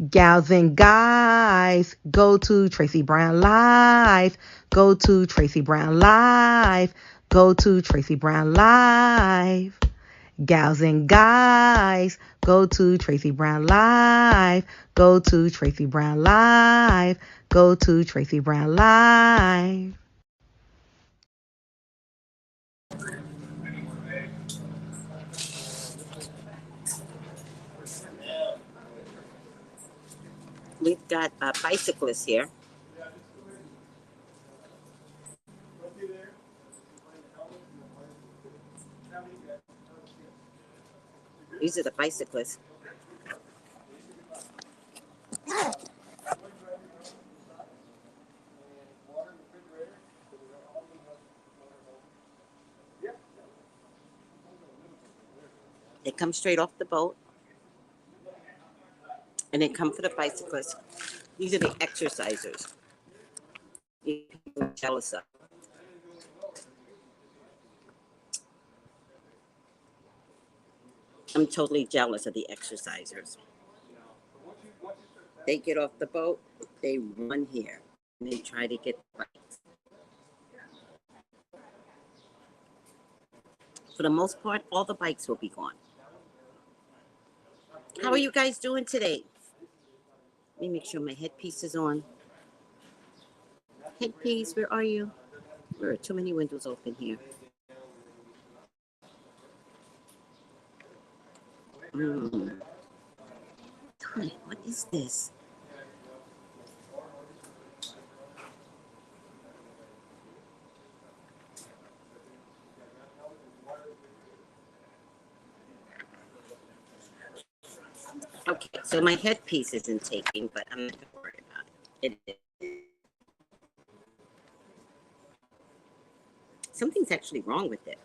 Gals and guys, go to Tracey Brown Live. Go to Tracey Brown Live. Go to Tracey Brown Live. Gals and guys, go to Tracey Brown Live. Go to Tracey Brown Live. Go to Tracey Brown Live. We've got bicyclists here. These are the bicyclists. They come straight off the boat, and they come for the bicyclists. These are the exercisers. You're jealous of. I'm totally jealous of the exercisers. They get off the boat, they run here, and they try to get the bikes. For the most part, all the bikes will be gone. How are you guys doing today? Let me make sure my headpiece is on. Headpiece, where are you? There are too many windows open here. What is this? Okay, so my headpiece isn't taking, but I'm not going to worry about it. It is. Something's actually wrong with it.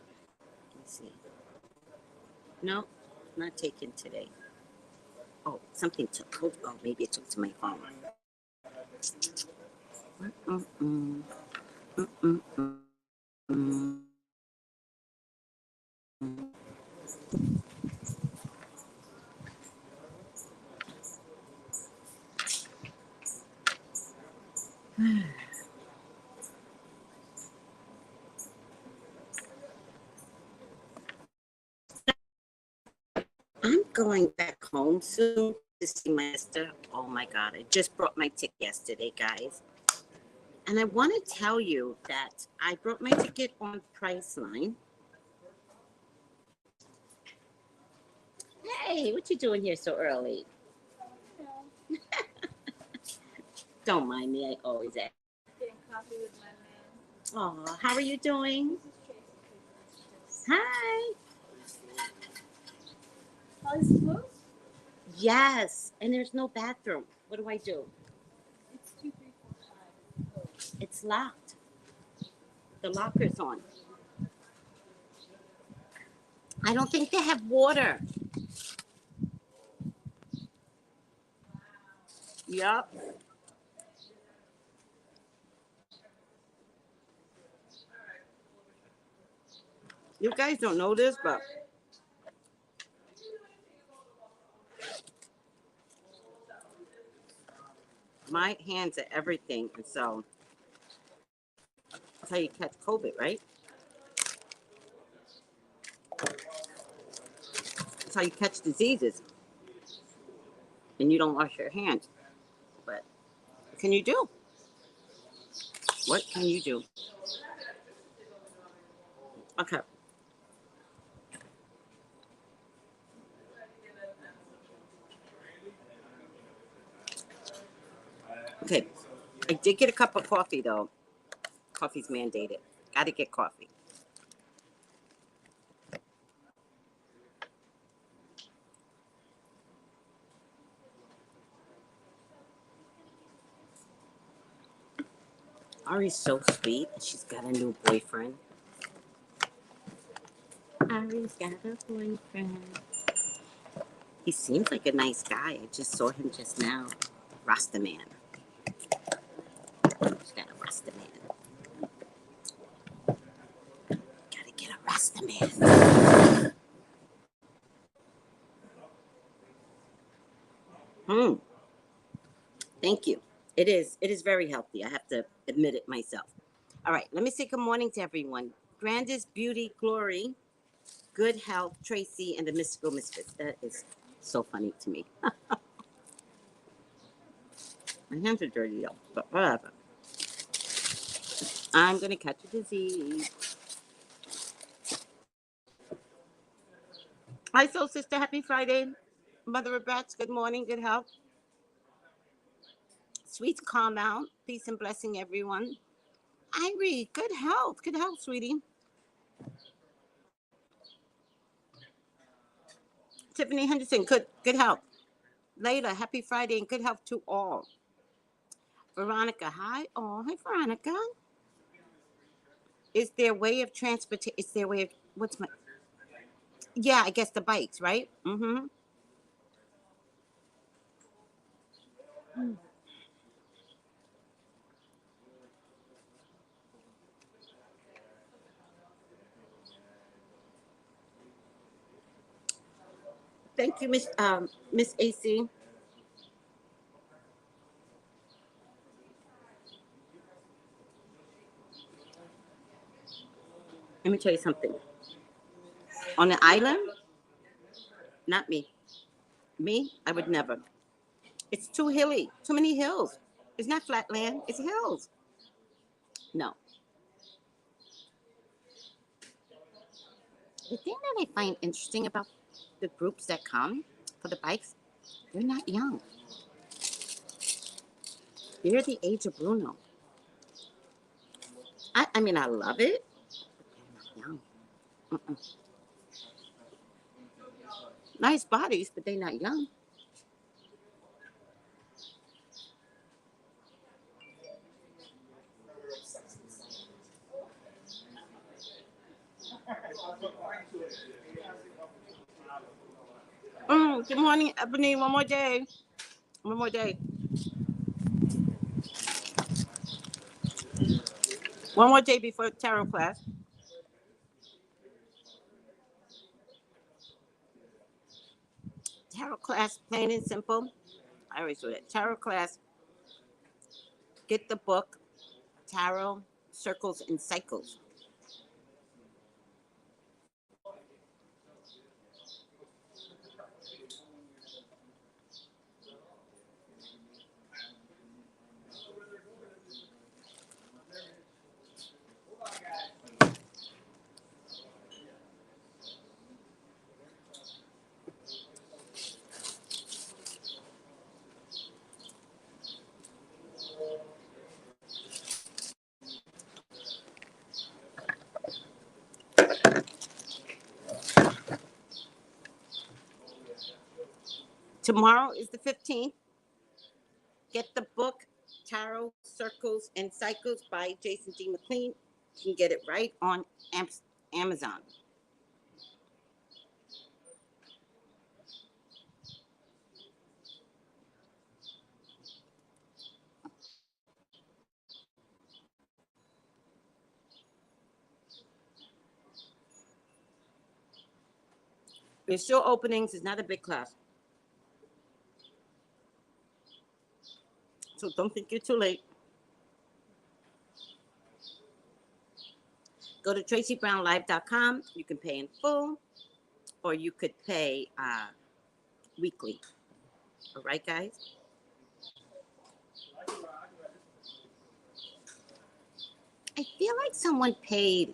Let me see. No, not taken today. Oh, something took. Oh, maybe it took to my phone. I'm going back home soon to see my sister. Oh my God, I just brought my ticket yesterday, guys. And I want to tell you that I brought my ticket on Priceline. Hey, what you doing here so early? Don't mind me, I always ask. Getting coffee with my man. Oh, how are you doing? Hi. Oh, is it closed? Yes, and there's no bathroom. What do I do? It's 2, 3, 4, 5. It's locked. The locker's on. I don't think they have water. Yup. You guys don't know this, but my hands are everything. And so that's how you catch COVID, right? That's how you catch diseases. And you don't wash your hands. But what can you do? What can you do? Okay. Okay. I did get a cup of coffee, though. Coffee's mandated. Got to get coffee. Ari's so sweet. She's got a new boyfriend. Ari's got a boyfriend. He seems like a nice guy. I just saw him just now. Rasta man. She's got a Rasta man. Gotta get a Rasta man. Thank you. It is very healthy. I have to admit it myself. All right, let me say good morning to everyone. Grandest Beauty Glory, Good Health, Tracy, and the Mystical Misfits. That is so funny to me. My hands are dirty though, but whatever. I'm gonna catch a disease. Hi, Soul Sister. Happy Friday. Mother of Brats, good morning, good health. Sweet calm out. Peace and blessing, everyone. Irie, good health. Good health, sweetie. Tiffany Henderson, good health. Layla, happy Friday and good health to all. Veronica, hi. Oh, hi, Veronica. Is their way of transportation? Is their way of what's my? Yeah, I guess the bikes, right? Mm-hmm. Thank you, Miss AC. Let me tell you something. On the island, not me. Me, I would never. It's too hilly. Too many hills. It's not flat land. It's hills. No. The thing that I find interesting about the groups that come for the bikes, they're not young. They're the age of Bruno. I mean, I love it. They're not young. Mm-mm. Nice bodies, but they're not young. Good morning, Ebony. One more day. One more day. One more day before tarot class. Tarot class, plain and simple. I always do it. Tarot class. Get the book, Tarot, Circles, and Cycles. Tomorrow is the 15th. Get the book, Tarot, Circles, and Cycles by Jason D. McLean. You can get it right on Amazon. There's still openings. It's not a big class. So don't think you're too late. Go to TraceyBrownlive.com. You can pay in full, or you could pay weekly. All right, guys? I feel like someone paid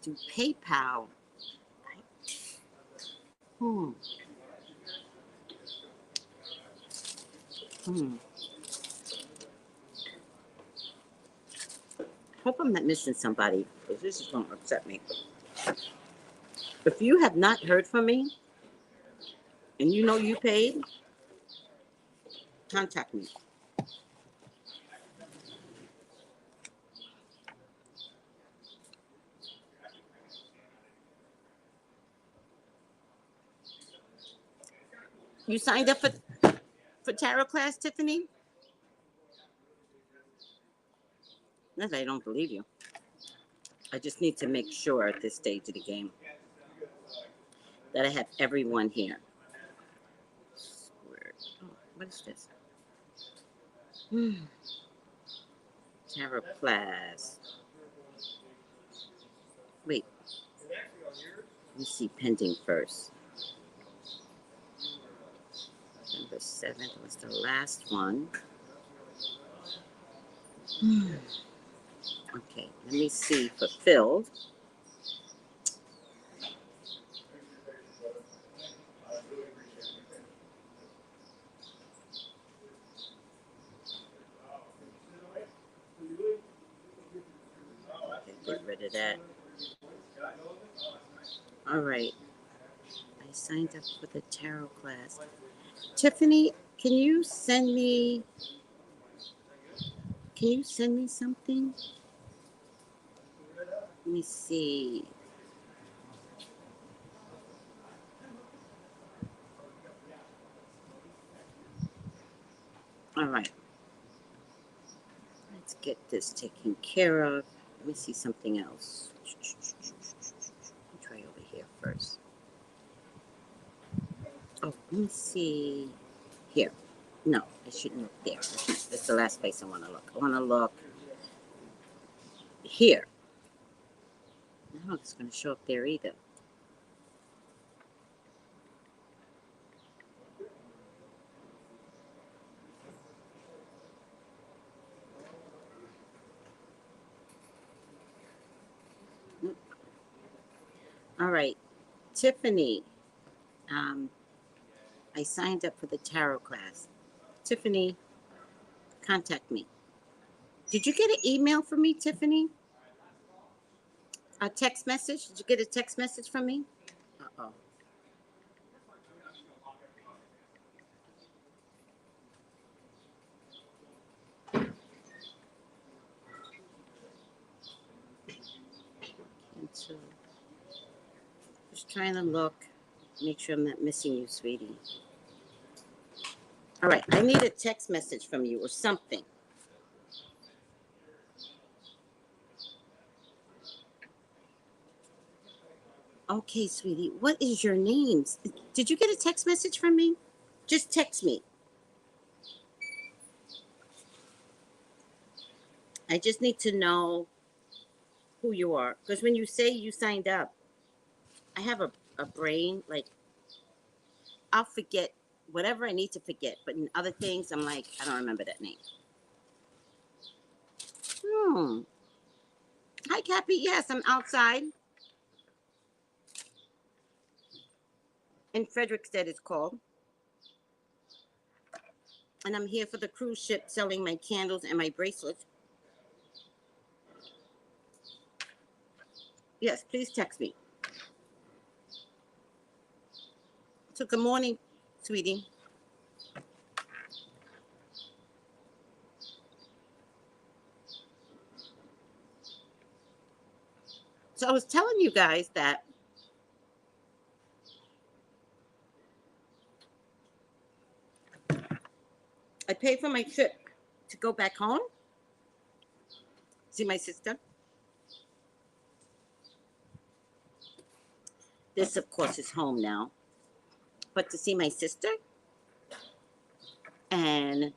to PayPal. Hmm. Hmm. Hope I'm not missing somebody, because this is going to upset me. If you have not heard from me and you know you paid, contact me. You signed up for tarot class, Tiffany? Not that I don't believe you. I just need to make sure at this stage of the game that I have everyone here. What is this? Tarot class. Wait. Let me see pending first. November 7th was the last one. Okay, let me see fulfilled. Okay, get rid of that. All right. I signed up for the tarot class. Tiffany, can you send me something? Let me see. All right. Let's get this taken care of. Let me see something else. I'll try over here first. Oh, let me see. Here. No, I shouldn't look there. That's the last place I want to look. I want to look here. No, it's going to show up there either. All right. Tiffany, I signed up for the tarot class. Tiffany, contact me. Did you get an email from me, Tiffany? A text message? Did you get a text message from me? Uh-oh. Cancel. Just trying to look. Make sure I'm not missing you, sweetie. All right. I need a text message from you or something. Okay, sweetie. What is your name? Did you get a text message from me? Just text me. I just need to know who you are. Because when you say you signed up, I have a brain, like, I'll forget whatever I need to forget. But in other things, I'm like, I don't remember that name. Hi, Cappy. Yes, I'm outside. In Frederickstead, it's called. And I'm here for the cruise ship selling my candles and my bracelets. Yes, please text me. So good morning, sweetie. So I was telling you guys that I paid for my trip to go back home. See my sister. This, of course, is home now. But to see my sister. And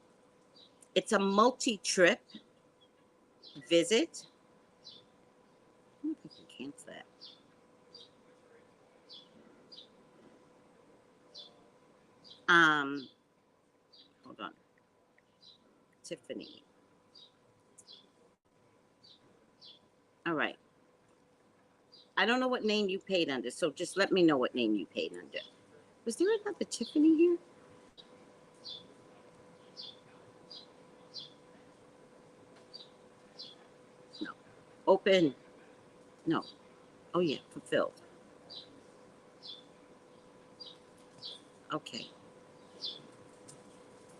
it's a multi-trip visit. I don't think you can cancel that. Hold on. Tiffany. All right. I don't know what name you paid under, so just let me know what name you paid under. Was there another Tiffany here? No. Open. No. Oh, yeah, fulfilled. Okay.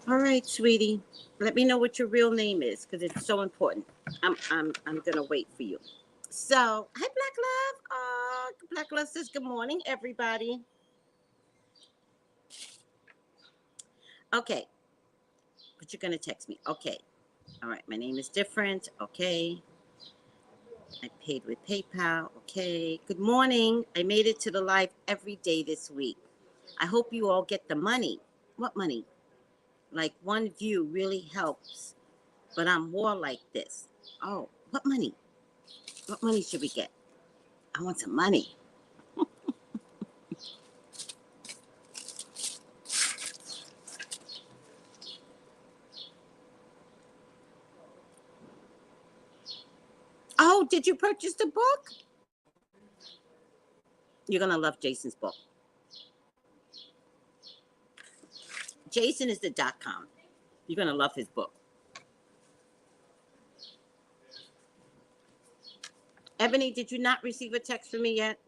All right, sweetie. Let me know what your real name is, because it's so important. I'm gonna wait for you. So, hi, Black Love. Black Love says good morning, everybody. Okay. But you're gonna text me. Okay. All right. My name is different. Okay. I paid with PayPal. Okay. Good morning. I made it to the live every day this week. I hope you all get the money. What money? Like one view really helps, but I'm more like this. Oh, what money? What money should we get? I want some money. Oh, did you purchase the book? You're going to love Jason's book. Jason is the .com. You're going to love his book. Ebony, did you not receive a text from me yet?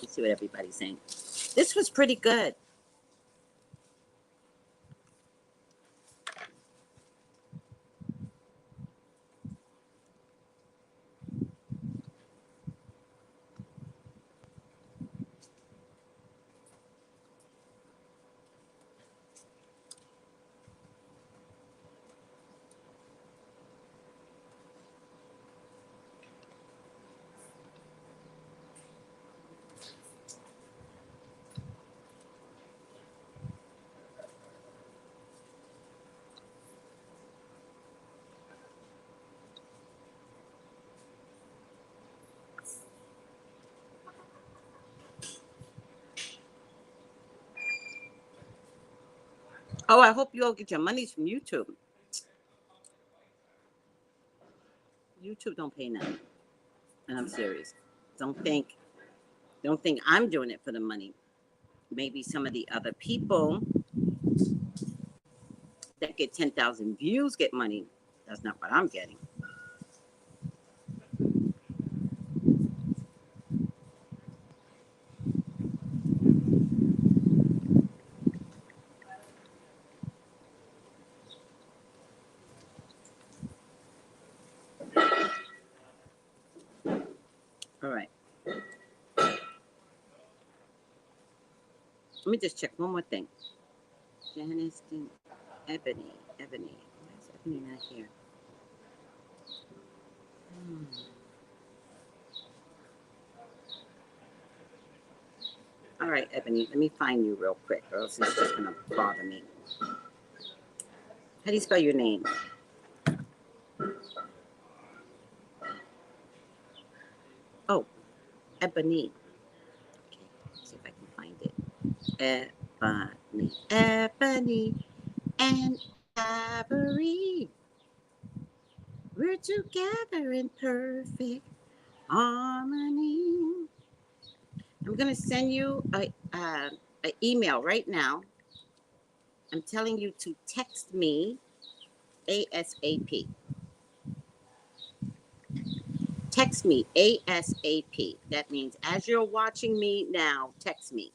Let's see what everybody's saying. This was pretty good. Oh, I hope you all get your monies from YouTube. YouTube don't pay nothing. And I'm serious. Don't think I'm doing it for the money. Maybe some of the other people that get 10,000 views get money. That's not what I'm getting. All right. Let me just check one more thing. Janice, Ebony. Why is Ebony not here? All right, Ebony, let me find you real quick, or else it's just gonna bother me. How do you spell your name? Oh, Ebony. Okay, let's see if I can find it. Ebony and Ivory. We're together in perfect harmony. I'm gonna send you a email right now. I'm telling you to text me ASAP. Text me ASAP. That means as you're watching me now, text me.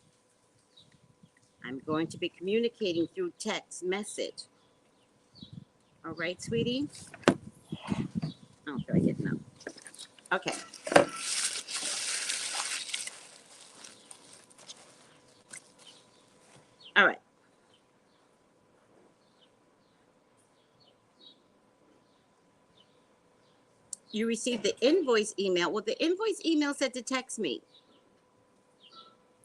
I'm going to be communicating through text message. All right, sweetie? Oh, did I get no? Okay. All right. You received the invoice email. Well, the invoice email said to text me.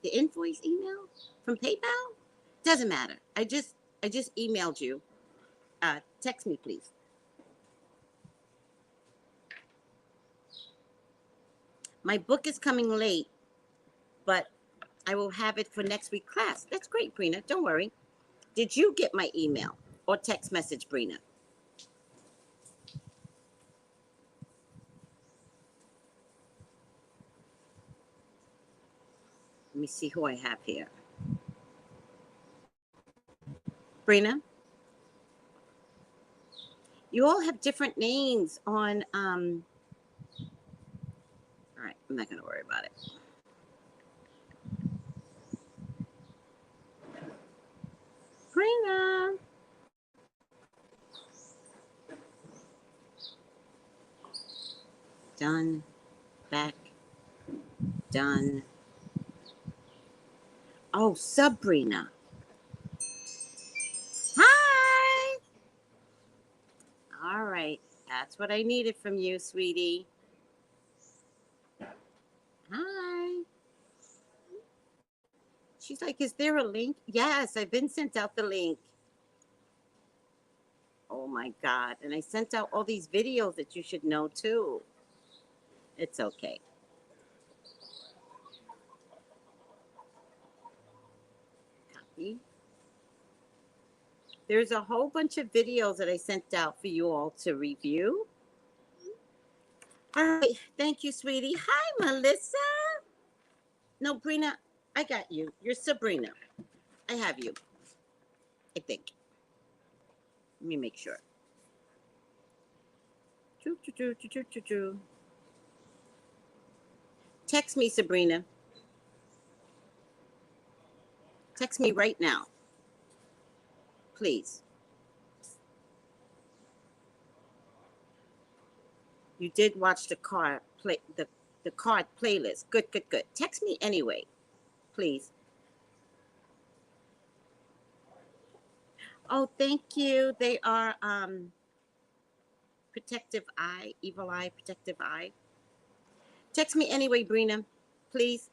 The invoice email from PayPal? Doesn't matter. I just emailed you. Text me, please. My book is coming late, but I will have it for next week's class. That's great, Brina. Don't worry. Did you get my email or text message, Brina? Let me see who I have here. Brina? You all have different names on, all right, I'm not going to worry about it. Brina. Done. Back. Done. Oh, Sabrina. Hi. All right. That's what I needed from you, sweetie. Hi. She's like, is there a link? Yes, I've been sent out the link. Oh my God. And I sent out all these videos that you should know too. It's okay. Copy. There's a whole bunch of videos that I sent out for you all to review. All right. Thank you, sweetie. Hi, Melissa. No, Brina, I got you. You're Sabrina. I have you. I think. Let me make sure. Text me, Sabrina. Text me right now. Please. You did watch the card play the card playlist. Good, good, good. Text me anyway, please. Oh, thank you. They are protective eye, evil eye, protective eye. Text me anyway, Brina, please.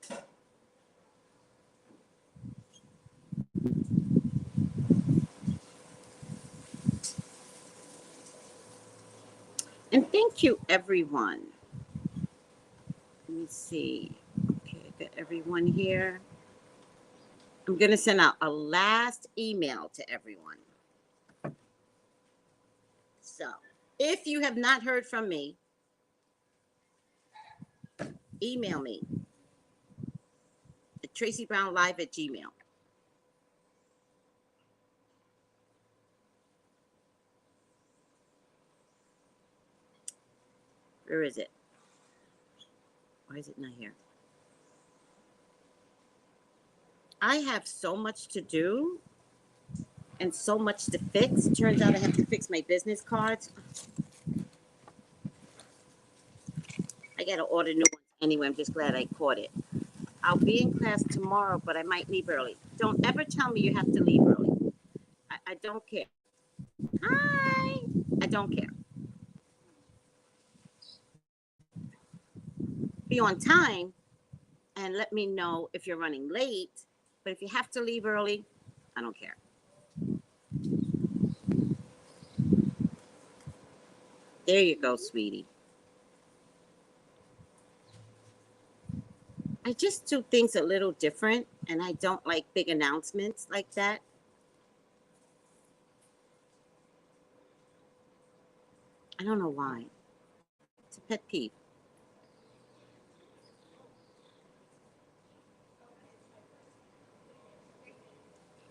And thank you, everyone. Let me see. Okay, I got everyone here. I'm going to send out a last email to everyone. So, if you have not heard from me, email me at TraceyBrownLive@gmail. Where is it? Why is it not here? I have so much to do and so much to fix. Turns out I have to fix my business cards. I got to order new ones anyway. I'm just glad I caught it. I'll be in class tomorrow, but I might leave early. Don't ever tell me you have to leave early. I don't care. Hi. I don't care. Be on time and let me know if you're running late. But if you have to leave early, I don't care. There you go, sweetie. I just do things a little different, and I don't like big announcements like that. I don't know why. It's a pet peeve.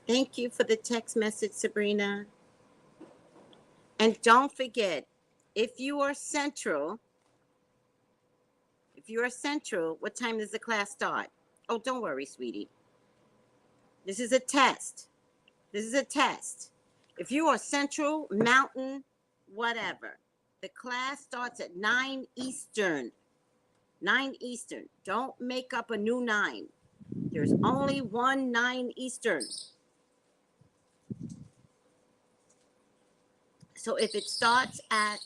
Thank you for the text message, Sabrina. And don't forget, if you are central, what time does the class start? Oh, don't worry, sweetie. This is a test. This is a test. If you are central, mountain, whatever, the class starts at 9 Eastern. 9 Eastern. Don't make up a new 9. There's only one 9 Eastern. So if it starts at,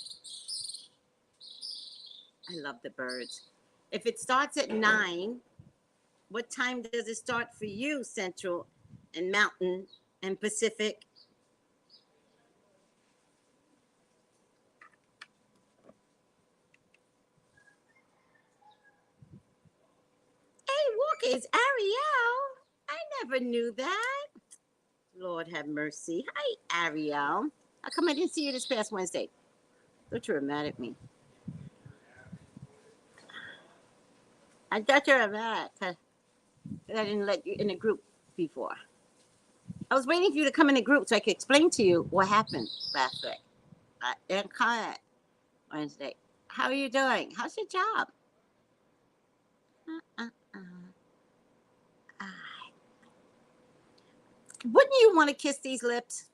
I love the birds. If it starts at 9, what time does it start for you, Central and Mountain and Pacific? Hey, Walker, it's Ariel. I never knew that. Lord have mercy. Hi, Ariel. How come I didn't see you this past Wednesday? Thought you were mad at me. I thought you were mad because I didn't let you in the group before. I was waiting for you to come in the group so I could explain to you what happened last week. and comment Wednesday. How are you doing? How's your job? Wouldn't you want to kiss these lips?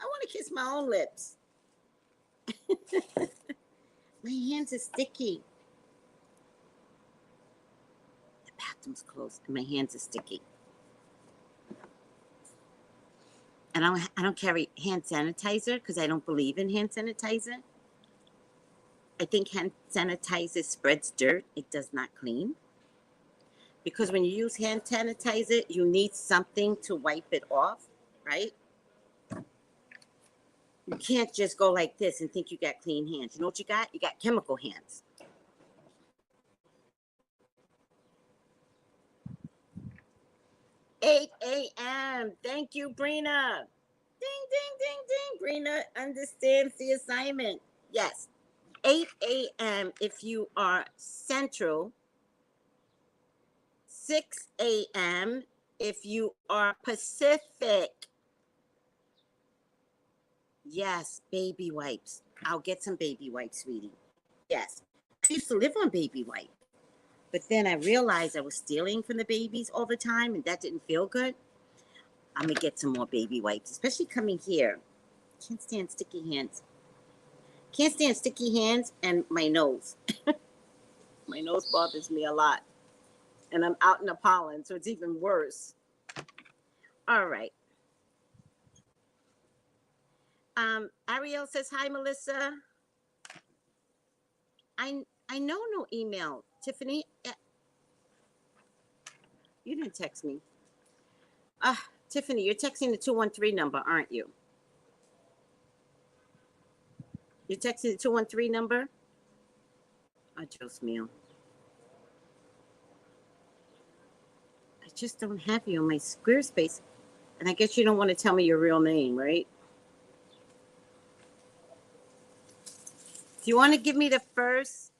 I want to kiss my own lips. My hands are sticky. The bathroom's closed and my hands are sticky. And I don't carry hand sanitizer because I don't believe in hand sanitizer. I think hand sanitizer spreads dirt. It does not clean. Because when you use hand sanitizer, you need something to wipe it off, right? You can't just go like this and think you got clean hands. You know what you got? You got chemical hands. "8 a.m. Thank you, Brina. Ding, ding, ding, ding. Brina understands the assignment. Yes. 8 a.m. if you are Central. 6 a.m. if you are Pacific. Yes, baby wipes. I'll get some baby wipes, sweetie. Yes. I used to live on baby wipes. But then I realized I was stealing from the babies all the time, and that didn't feel good. I'm going to get some more baby wipes, especially coming here. Can't stand sticky hands. Can't stand sticky hands and my nose. My nose bothers me a lot. And I'm out in the pollen, so it's even worse. All right. Ariel says, "Hi, Melissa. I know no email. Tiffany, you didn't text me. Tiffany, you're texting the 213 number, aren't you? You're texting the 213 number? Oh, Dios mío. I just don't have you on my Squarespace. And I guess you don't want to tell me your real name, right? Do you want to give me the first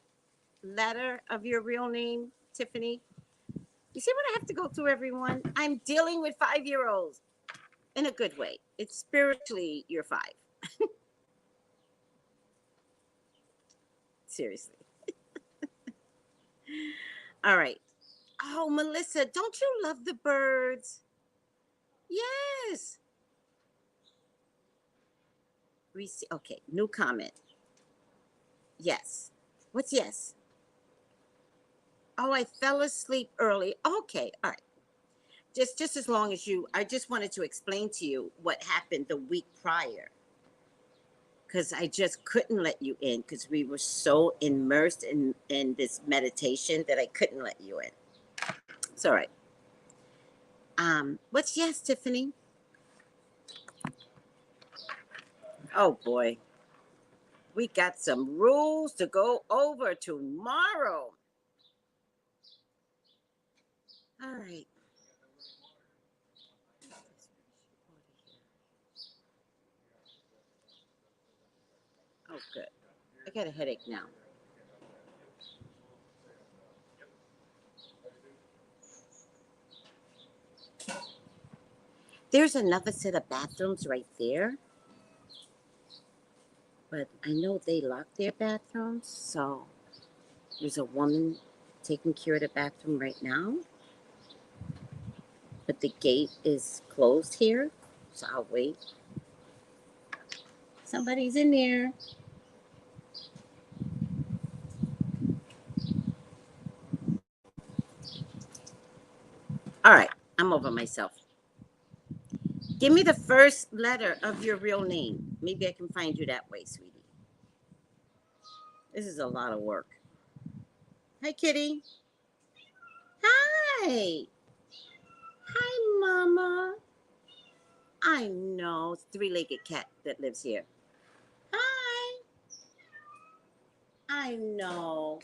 letter of your real name, Tiffany? You see what I have to go through, everyone? I'm dealing with 5-year-olds in a good way. It's spiritually, you're 5. Seriously. All right. Oh, Melissa, don't you love the birds? Yes. Okay, new comment. Yes. What's yes? Oh, I fell asleep early. Okay, all right. Just as long as I just wanted to explain to you what happened the week prior. Because I just couldn't let you in because we were so immersed in this meditation that I couldn't let you in. It's all right. What's yes, Tiffany? Oh, boy. We got some rules to go over tomorrow. All right. Oh, good. I got a headache now. There's another set of bathrooms right there. But I know they lock their bathrooms, so there's a woman taking care of the bathroom right now. But the gate is closed here, so I'll wait. Somebody's in there. All right, I'm over myself. Give me the first letter of your real name. Maybe I can find you that way, sweetie. This is a lot of work. Hi, kitty. Hi. Hi, Mama. I know. It's a 3-legged cat that lives here. Hi. I know.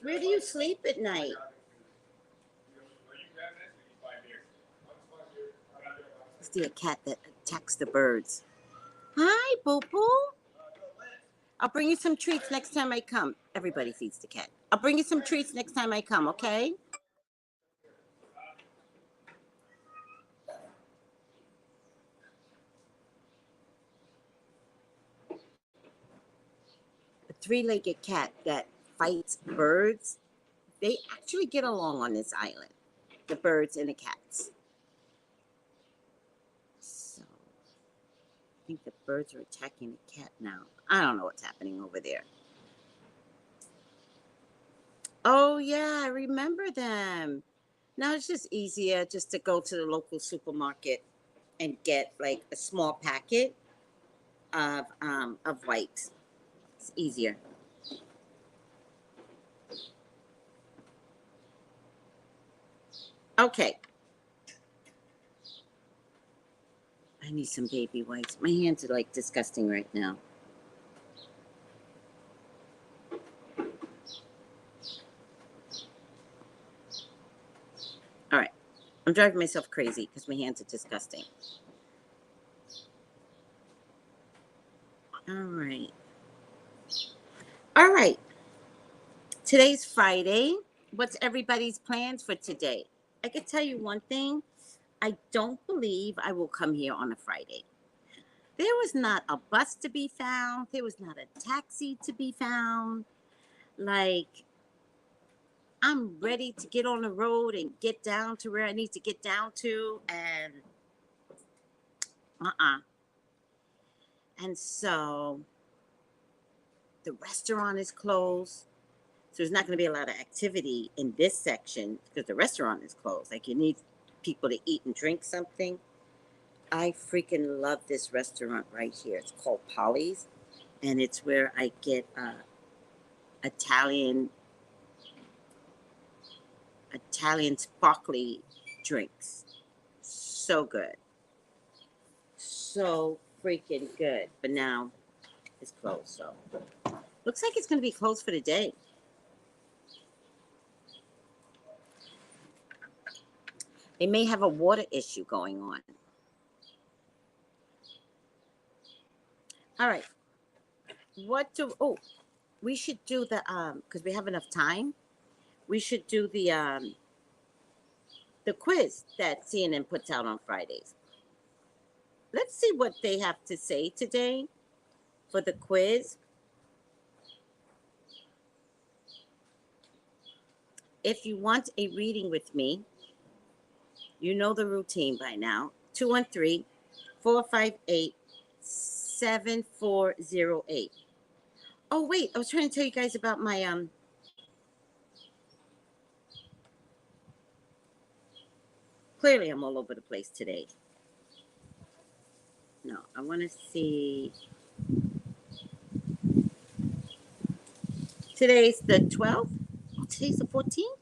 Where do you sleep at night? Is there a cat that attacks the birds? Hi, Boo-Boo. I'll bring you some treats next time I come. Everybody feeds the cat. I'll bring you some treats next time I come, okay? three-legged cat that fights birds. They actually get along on this island, the birds and the cats. So I think the birds are attacking the cat now. I don't know what's happening over there. Oh, yeah, I remember them. Now it's just easier just to go to the local supermarket and get like a small packet of wipes. It's easier. Okay. I need some baby wipes. My hands are like disgusting right now. All right. I'm driving myself crazy because my hands are disgusting. All right. All right. Today's Friday. What's everybody's plans for today? I can tell you one thing. I don't believe I will come here on a Friday. There was not a bus to be found. There was not a taxi to be found. Like, I'm ready to get on the road and get down to where I need to get down to. And, And so, the restaurant is closed. So, there's not going to be a lot of activity in this section because the restaurant is closed. Like, you need people to eat and drink something. I freaking love this restaurant right here. It's called Polly's, and it's where I get Italian sparkly drinks. So good. So freaking good. But now it's closed, so looks like it's going to be closed for the day. They may have a water issue going on. All right. We should do the because we have enough time. We should do the quiz that CNN puts out on Fridays. Let's see what they have to say today for the quiz. If you want a reading with me, you know the routine by now. 213-458-7408. Oh, wait. I was trying to tell you guys about my clearly I'm all over the place today. No, I want to see. Today's the 12th. Oh, today's the 14th.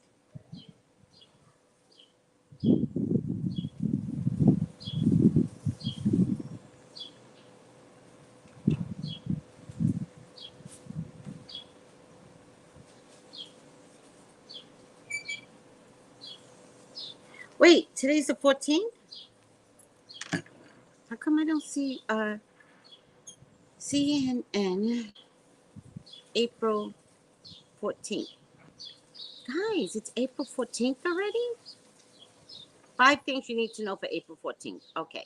Wait, today's the 14th? How come I don't see CNN April 14th? Guys, it's April 14th already? 5 things you need to know for April 14th. Okay.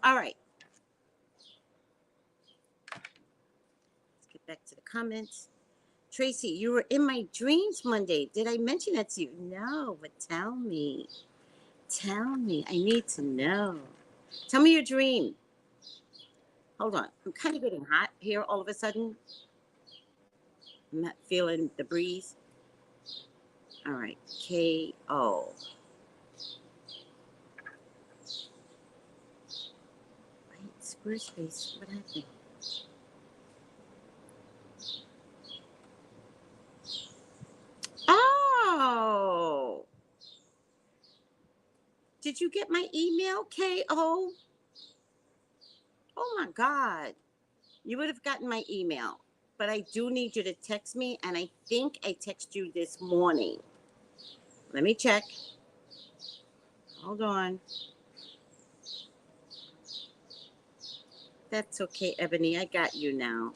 All right. Let's get back to the comments. Tracy, you were in my dreams Monday. Did I mention that to you? No, but tell me. Tell me. I need to know. Tell me your dream. Hold on. I'm kind of getting hot here all of a sudden. I'm not feeling the breeze. All right. K-O. Wait, Squarespace. What happened? Oh. Did you get my email, K-O? Oh, my God. You would have gotten my email. But I do need you to text me, and I think I texted you this morning. Let me check. Hold on. That's okay, Ebony. I got you now.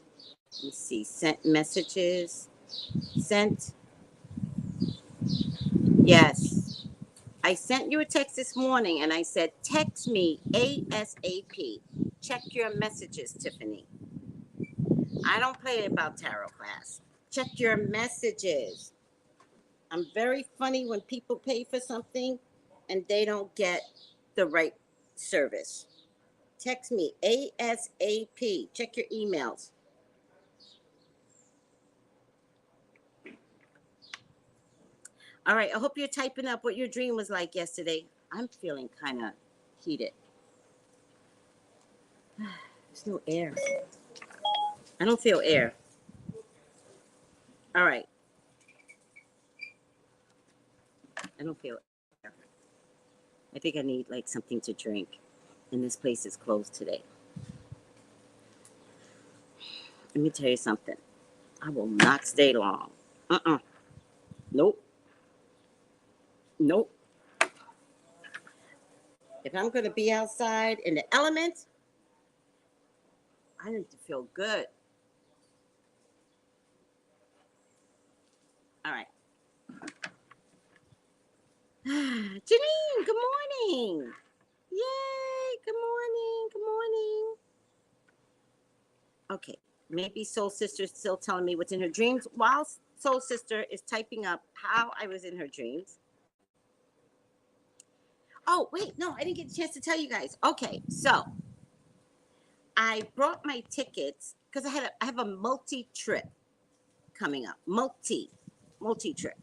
Let me see. Sent messages. Sent. Yes. I sent you a text this morning and I said, text me ASAP. Check your messages, Tiffany. I don't play about tarot class. Check your messages. I'm very funny when people pay for something and they don't get the right service. Text me ASAP. Check your emails. All right, I hope you're typing up what your dream was like yesterday. I'm feeling kind of heated. There's no air. I don't feel air. All right. I don't feel air. I think I need like something to drink. And this place is closed today. Let me tell you something. I will not stay long. Nope. Nope. If I'm going to be outside in the elements, I need to feel good. All right. Janine, good morning. Yay, good morning, good morning. Okay, maybe Soul Sister's still telling me what's in her dreams while Soul Sister is typing up how I was in her dreams. Oh, wait, no, I didn't get a chance to tell you guys. Okay, so I brought my tickets because I have a multi-trip coming up. Multi-trip.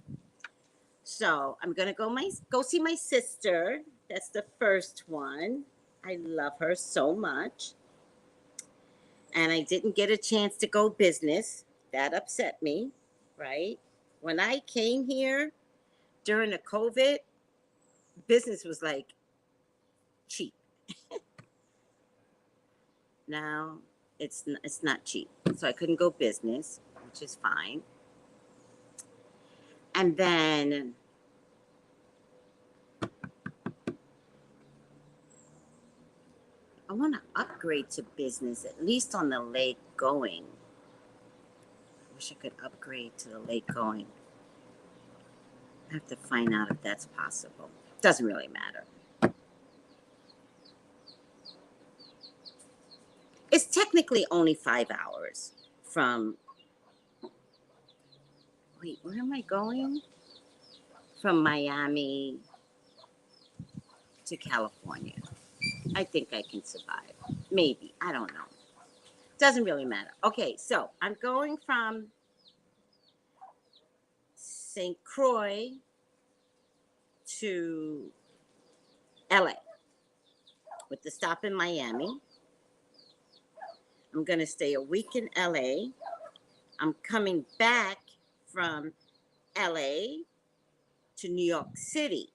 So I'm gonna go see my sister. That's the first one. I love her so much. And I didn't get a chance to go business. That upset me, right? When I came here during the COVID, business was like cheap. Now it's not cheap. So I couldn't go business, which is fine. And then I want to upgrade to business, at least on the lake going. Wish I could upgrade to the lake going. I have to find out if that's possible. Doesn't really matter. It's technically only 5 hours from. Wait, where am I going? From Miami to California. I think I can survive. Maybe. I don't know. Doesn't really matter. Okay, so I'm going from St. Croix to LA with the stop in Miami. I'm going to stay a week in LA. I'm coming back from LA to New York City.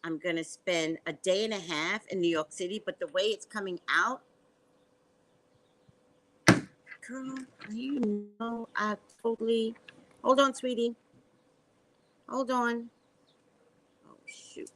I'm going to spend a day and a half in New York City, but the way it's coming out, girl, you know, I totally, hold on, sweetie. Hold on. Oh, shoot.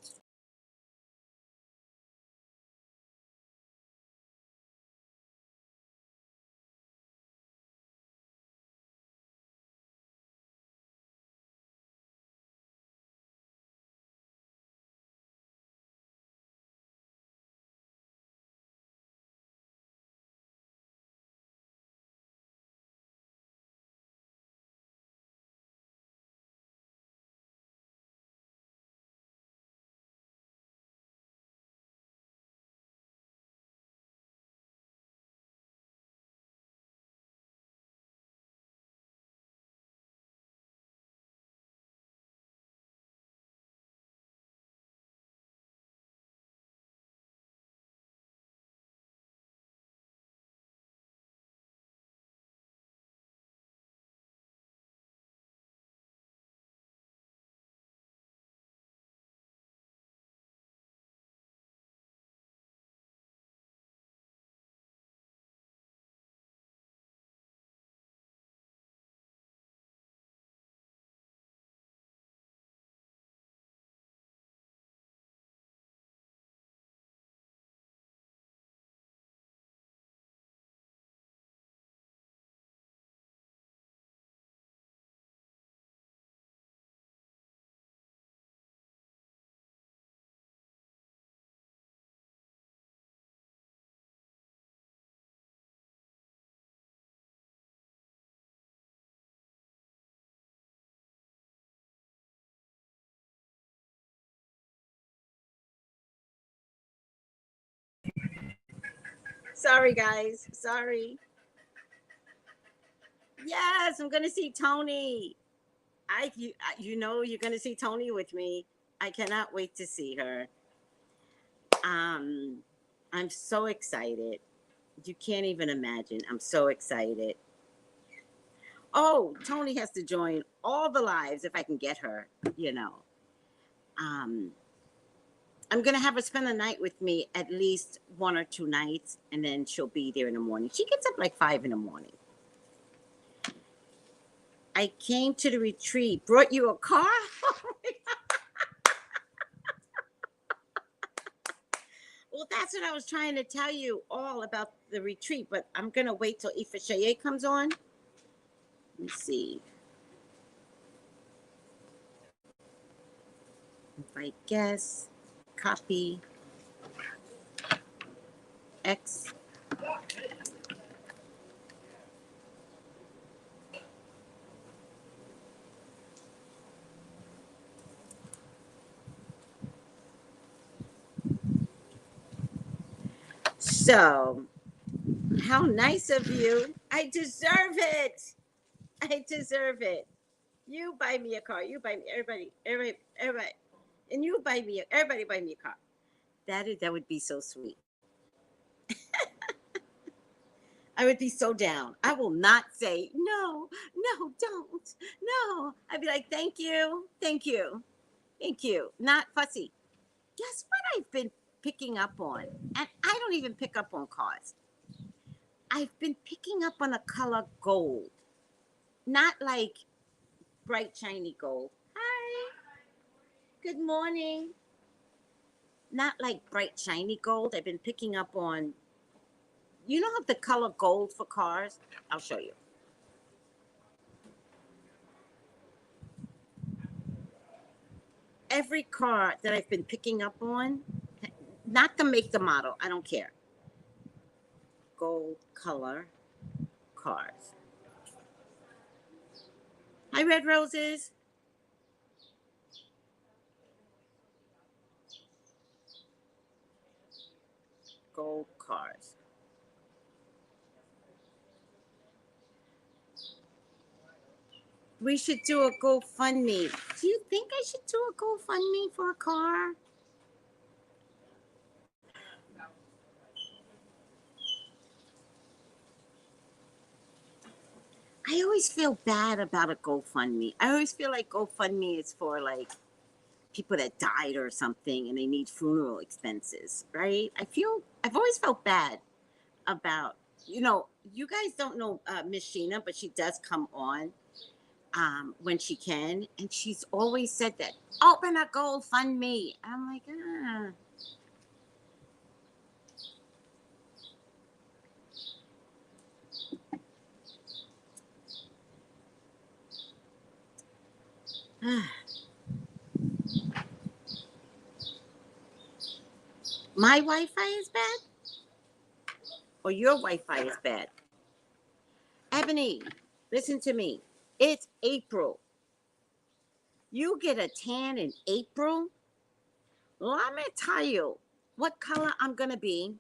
Sorry, guys. Sorry. Yes, I'm gonna see Tony. You know, you're gonna see Tony with me. I cannot wait to see her. Um, I'm so excited. You can't even imagine. I'm so excited. Oh, Tony has to join all the lives if I can get her. You know. Um, I'm gonna have her spend the night with me at least 1 or 2 nights, and then she'll be there in the morning. She gets up like 5 in the morning. I came to the retreat, brought you a car. Well, that's what I was trying to tell you all about the retreat, but I'm gonna wait till Ifa Shaye comes on. Let me see. If I guess, copy, X. So, how nice of you. I deserve it. I deserve it. You buy me a car. You buy me, everybody. And you buy me, everybody buy me a car. That would be so sweet. I would be so down. I will not say, no, no, don't, no. I'd be like, thank you, thank you, thank you. Not fussy. Guess what I've been picking up on? And I don't even pick up on cars. I've been picking up on a color gold. Not like bright, shiny gold. Hi, good morning. Not like bright, shiny gold. I've been picking up on, you know, the color gold for cars? I'll show you. Every car that I've been picking up on, not the make, the model, I don't care. Gold color cars. Hi, Red Roses. Gold cars. We should do a GoFundMe. Do you think I should do a GoFundMe for a car? I always feel bad about a GoFundMe. I always feel like GoFundMe is for like people that died or something and they need funeral expenses, right? I've always felt bad about, you know, you guys don't know Miss Sheena, but she does come on when she can, and she's always said that, open a GoFundMe. I'm like, my Wi-Fi is bad, or your Wi-Fi is bad. Ebony, listen to me. It's April. You get a tan in April. Let me tell you what color I'm gonna be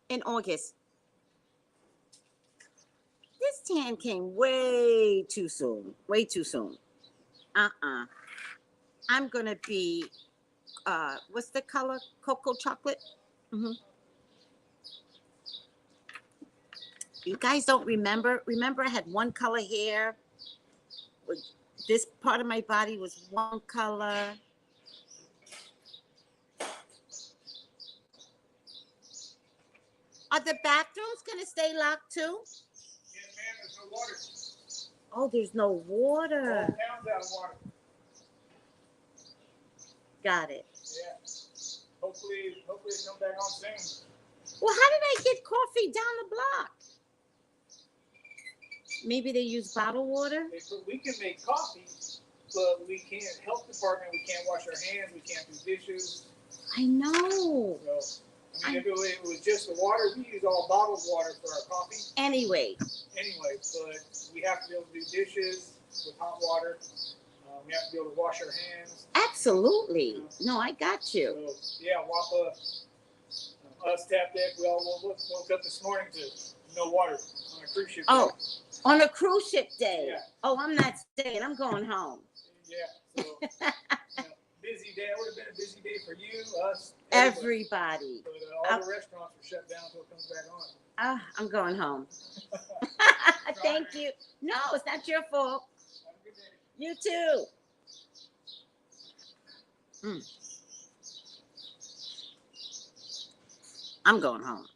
in August. This tan came way too soon. Way too soon. I'm gonna be what's the color? Cocoa chocolate. Mm-hmm. You guys don't remember? Remember, I had one color hair. This part of my body was one color. Are the bathrooms gonna stay locked too? Yes, ma'am. There's no water. Oh, there's no water. All town's out of water. Got it. Yeah. Hopefully it come back on soon. Well, how did I get coffee down the block? Maybe they use bottled water? We can make coffee, but we can't, health department, we can't wash our hands, we can't do dishes. I know. So, I mean, if it was just the water, we use all bottled water for our coffee. Anyway, but we have to be able to do dishes with hot water. We have to be able to wash our hands. Absolutely. No, I got you. So, yeah, WAPA us Tap Deck, we all woke up this morning to no water on a cruise ship. Oh, on a cruise ship day. Yeah. Oh, I'm not staying. I'm going home. Yeah. So, busy day. It would have been a busy day for you, us, everybody. But all the restaurants were shut down until it comes back on. I'm going home. Thank you. No, it's not your fault. Have a good day. You too. I'm going home.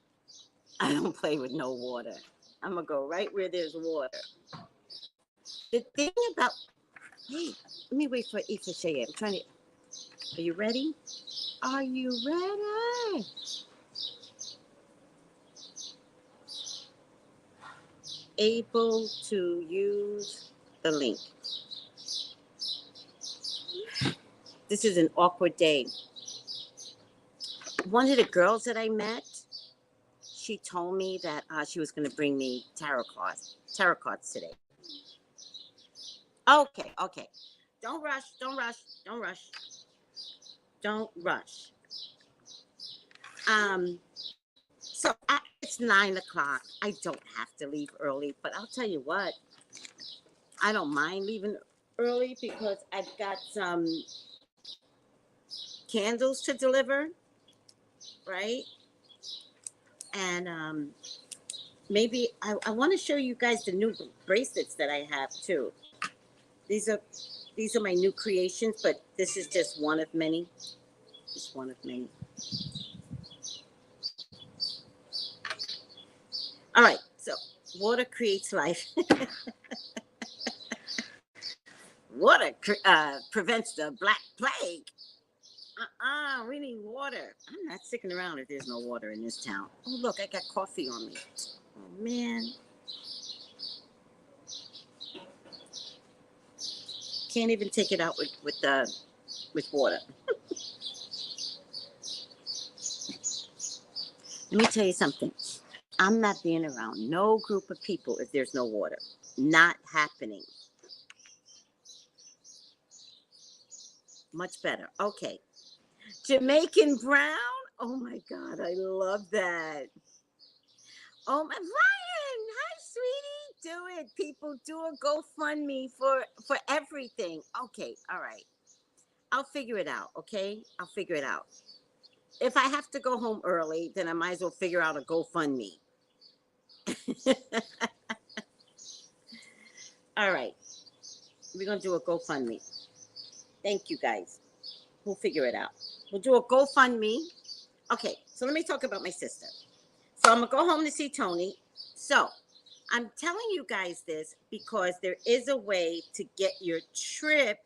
I don't play with no water. I'm going to go right where there's water. The thing about... Hey, let me wait for Ifashe. I'm trying to... Are you ready? Are you ready? Able to use the link. This is an awkward day. One of the girls that I met, she told me that she was going to bring me tarot cards today. Okay. Don't rush. So it's 9 o'clock. I don't have to leave early, but I'll tell you what, I don't mind leaving early because I've got some candles to deliver, right? And maybe I want to show you guys the new bracelets that I have too. These are my new creations, but this is just one of many. Just one of many. All right, so water creates life. Water prevents the Black Plague. We need water. I'm not sticking around if there's no water in this town. Oh, look, I got coffee on me. Oh, man. Can't even take it out with water. Let me tell you something. I'm not being around no group of people if there's no water. Not happening. Much better. Okay. Jamaican Brown. Oh my God, I love that. Oh my, Ryan, hi, sweetie. Do it, people. Do a GoFundMe for everything. Okay, all right. I'll figure it out. Okay, I'll figure it out. If I have to go home early, then I might as well figure out a GoFundMe. All right, we're gonna do a GoFundMe. Thank you, guys. We'll figure it out. We'll do a GoFundMe. Okay, so let me talk about my sister. So I'm going to go home to see Tony. So I'm telling you guys this because there is a way to get your trip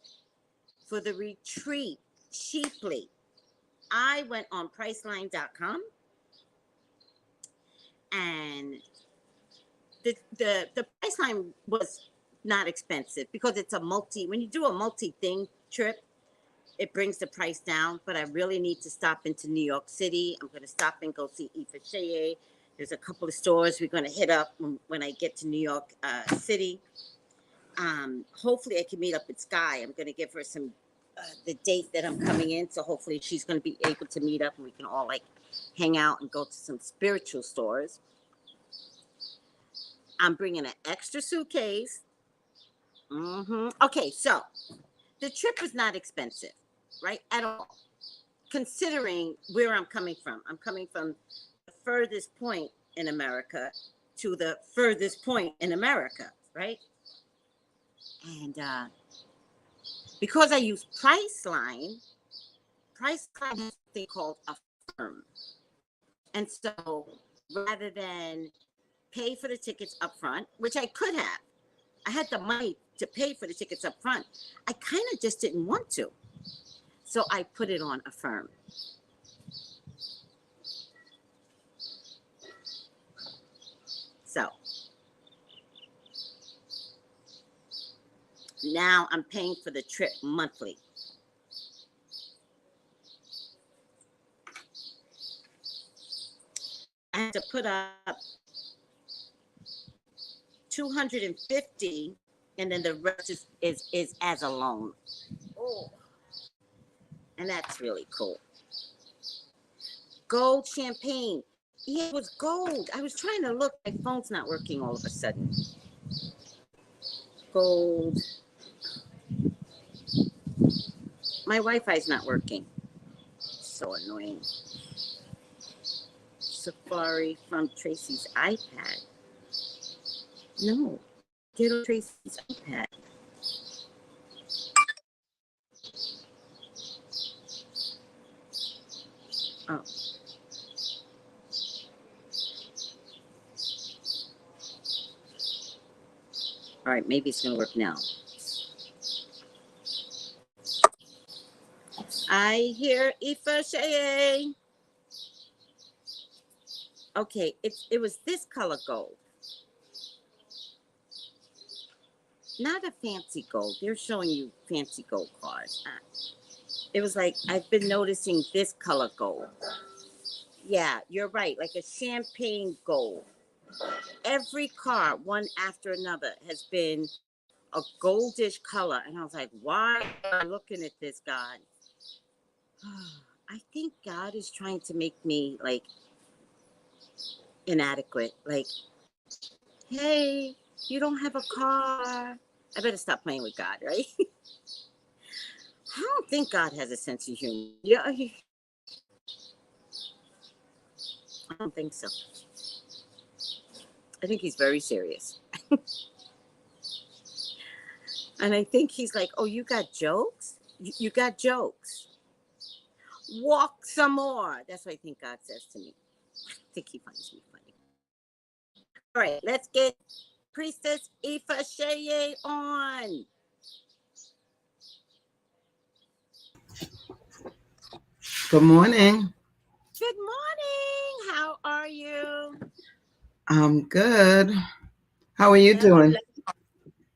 for the retreat cheaply. I went on Priceline.com and the Priceline was not expensive because it's when you do a multi-thing trip, it brings the price down, but I really need to stop into New York City. I'm going to stop and go see Ifashe. There's a couple of stores we're going to hit up when I get to New York City. Hopefully I can meet up with Sky. I'm going to give her the date that I'm coming in. So hopefully she's going to be able to meet up and we can all like hang out and go to some spiritual stores. I'm bringing an extra suitcase. Okay, so the trip is not expensive. Right? At all. Considering where I'm coming from. I'm coming from the furthest point in America to the furthest point in America, right? And because I use Priceline has something called a firm. And so rather than pay for the tickets up front, which I could have, I had the money to pay for the tickets up front. I kind of just didn't want to. So I put it on a firm. So now I'm paying for the trip monthly. I have to put up $250 and then the rest is as a loan. Oh. And that's really cool. gold champagne. Yeah, it was gold. I was trying to look. My phone's not working all of a sudden. Gold. My Wi-Fi's not working. So annoying. Safari from Tracy's iPad. No. Get on Tracy's iPad. Oh. All right, maybe it's going to work now. I hear Ifa Shea. Okay, it was this color gold. Not a fancy gold. They're showing you fancy gold cards. It was like, I've been noticing this color gold. Yeah, you're right. Like a champagne gold. Every card, one after another, has been a goldish color. And I was like, why am I looking at this, God? I think God is trying to make me like inadequate. Like, hey, you don't have a car. I better stop playing with God, right? I don't think God has a sense of humor. Yeah, I don't think so. I think he's very serious. And I think he's like, oh, you got jokes? You got jokes. Walk some more. That's what I think God says to me. I think he finds me funny. All right, let's get Priestess Ifa Sheye on. Good morning. Good morning. How are you? I'm good. How are you Well, doing?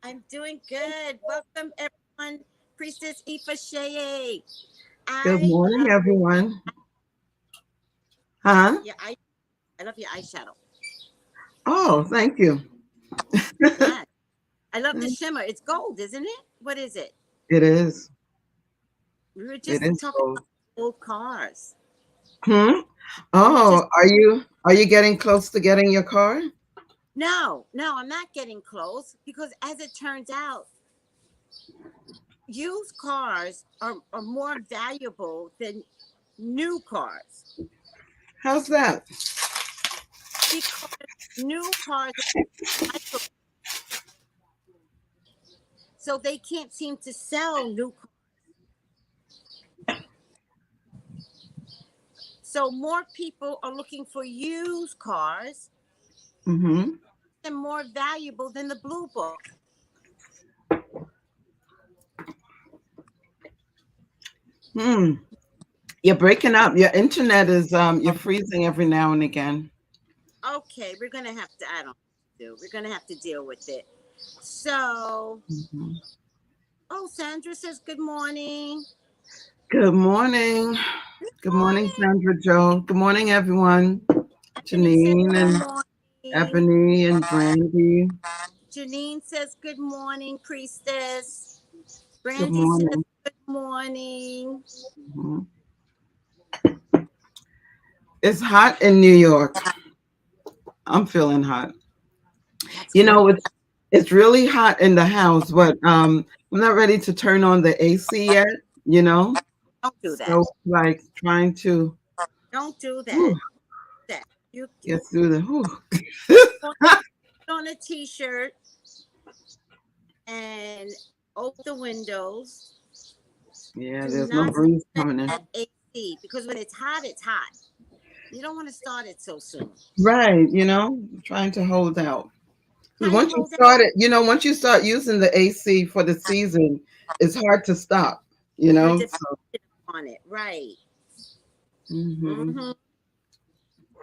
I'm doing good. Welcome, everyone. Priestess Ifa Sheye. Good morning, everyone. Huh? I love your eyeshadow. Oh, thank you. Yeah. I love the shimmer. It's gold, isn't it? What is it? It is. We were It just is talking gold. about old cars. Hmm? We were just Oh, are you getting close to getting your car? No, I'm not getting close because as it turns out, used cars are more valuable than new cars. How's that? Because new cars are recyclable, so they can't seem to sell new cars. So more people are looking for used cars Mm-hmm. and more valuable than the blue book. Hmm. You're breaking up. Your internet is you're freezing every now and again. Okay, we're gonna have to. I don't do. We're gonna have to deal with it. So, Mhm. oh, Sandra says good morning. Good morning. Good Good morning, morning. Sandra Joe. Good morning, everyone. Ebony says Janine good and morning. Ebony and Brandy. Janine says good morning, priestess. Good Brandy says morning. good morning. Mhm. It's hot in New York. I'm feeling hot. That's You good. know, it's really hot in the house, but I'm not ready to turn on the AC yet, you know? Don't do that. So like trying to Don't do that. whew, That you get through the whew. put on a t-shirt and open the windows. Yeah, Do there's no not breeze set coming in. that AC because when it's hot, it's hot. You don't want to start it so soon. Right, you know, trying to hold out. Because Trying to once you hold it. start it, you know, once you start using the AC for the season, it's hard to stop, you You're know? dependent So, on it, right? mhm. Mm-hmm.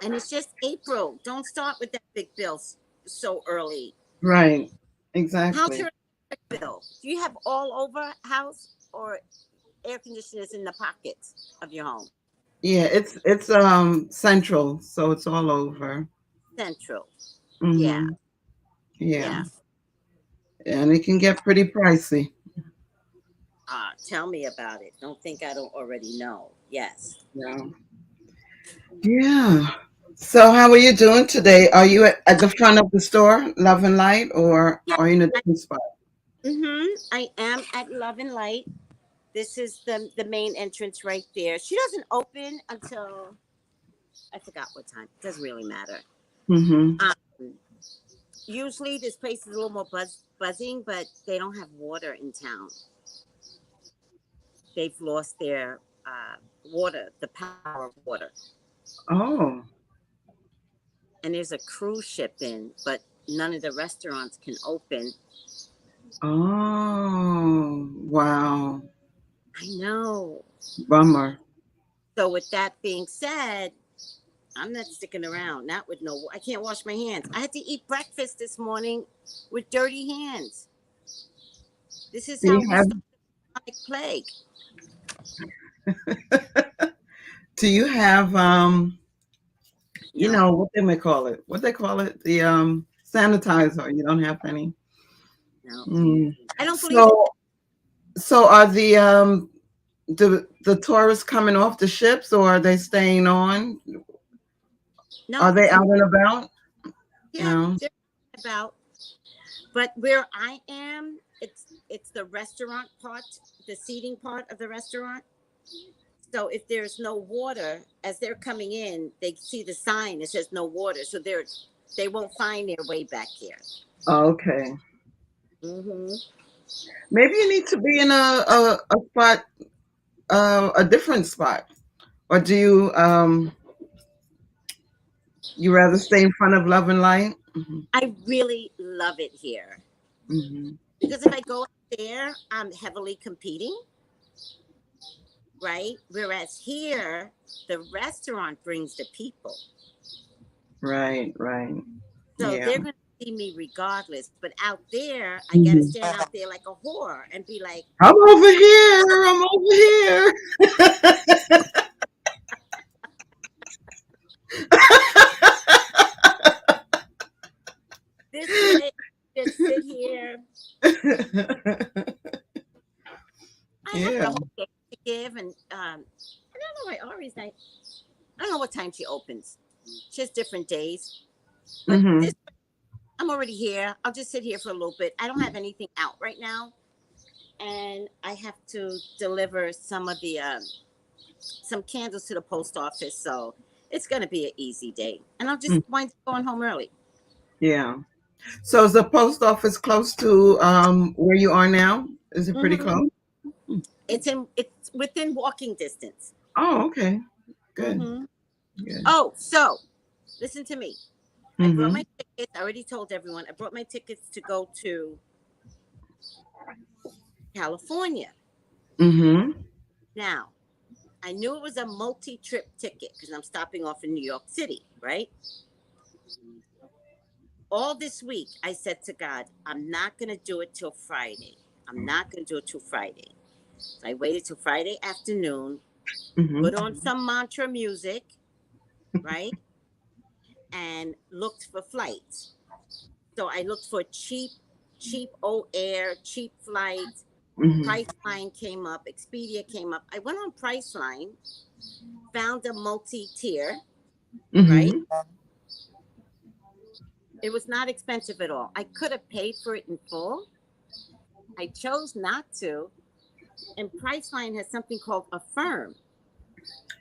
And it's just April. Don't start with that big bill so early. Right. How's Exactly. your electric bill? Do you have all over house or air conditioners in the pockets of your home? Yeah, it's central, so it's all over. Central. Yeah. Hmm. Yeah. Yeah. And it can get pretty pricey. Tell me about it. Don't think I don't already know. Yes. Yeah. Yeah. So how are you doing today? Are you at the front of the store, Love and Light, or Yeah. are you in a different spot? I am at Love and Light. This is the main entrance right there. She doesn't open until I forgot what time. It doesn't really matter. Mm-hmm. Um, Usually this place is a little more buzzing, but they don't have water in town. They've lost their water, the power of water. Oh. And there's a cruise ship in, but none of the restaurants can open. Oh. Wow. I know. Bummer. So with that being said, I'm not sticking around. Not with no. I can't wash my hands. I had to eat breakfast this morning with dirty hands. This is Do how you we have start the plague. do you have No, what they may call it? What they call it? The sanitizer. You don't have any. no. Mm. I don't believe it. So are the tourists coming off the ships, or are they staying on? Are No, they out and about? yeah, No. they're about. But where I am, it's the restaurant part, the seating part of the restaurant. So if there's no water, as they're coming in, they see the sign that says no water, so they won't find their way back here. Okay. Hmm. Maybe you need to be in a spot, a different spot, or do you rather stay in front of Love and Light? Hmm. I really love it here Hmm. because if I go up there, I'm heavily competing, right? Whereas here, the restaurant brings the people, Right. Right. so Yeah. they're gonna see me regardless. But out there, I gotta Hmm. stand out there like a whore and be like, I'm over here. I'm over here. this way, just sit here. I have the Yeah. whole day to give, and I don't know why Ari's night. I don't know what time she opens. She has different days, but Hmm. this I'm already here. I'll just sit here for a little bit. I don't have anything out right now, and I have to deliver some of the some candles to the post office. So it's gonna be an easy day, and I'll just wind up going home early. Yeah. So is the post office close to where you are now? Is it pretty Hmm. close? It's within walking distance. Oh, okay. Good. Hmm. Good. Oh, so listen to me. I brought Mm-hmm. my tickets. I already told everyone. I brought my tickets to go to California. Mm-hmm. Now, I knew it was a multi-trip ticket because I'm stopping off in New York City, right? All this week, I said to God, I'm not going to do it till Friday. I'm not going to do it till Friday. So I waited till Friday afternoon, Mm-hmm. put on some mantra music, right? And looked for flights. So I looked for cheap old air, cheap flights. Mm-hmm. Priceline came up, Expedia came up. I went on Priceline, found a multi-tier, right? Mm-hmm. It was not expensive at all. I could have paid for it in full. I chose not to. And Priceline has something called Affirm.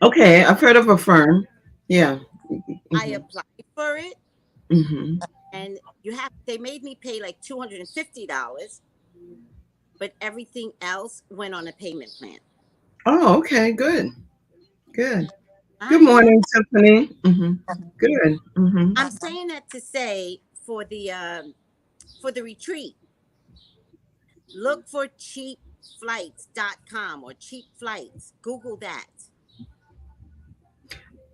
Okay, I've heard of a firm. Yeah. I Mm-hmm. applied for it, Mm-hmm. and they made me pay like $250, but everything else went on a payment plan. Oh, okay. Good. Good. Good I know. morning, Tiffany. Mm-hmm. Good. Mm-hmm. I'm saying that to say for the retreat, look for cheapflights.com or cheap flights. Google that.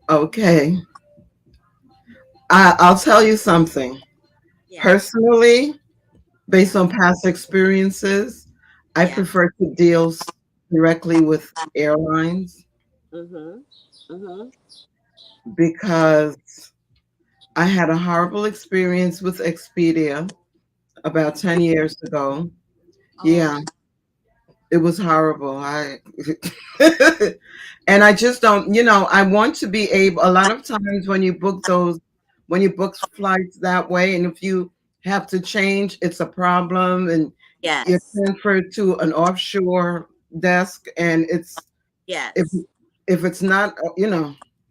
Okay. I'll tell you something. Yeah. Personally, based Yeah. on past experiences, I Yeah. prefer to deal directly with airlines Mhm. Mhm. because I had a horrible experience with Expedia about 10 years ago. Oh. Yeah. It was horrible. I and I just don't, I want to be able, a lot of times when you book flights that way, and if you have to change, it's a problem, and you're Yes. transferred to an offshore desk, and if Yes. if it's not,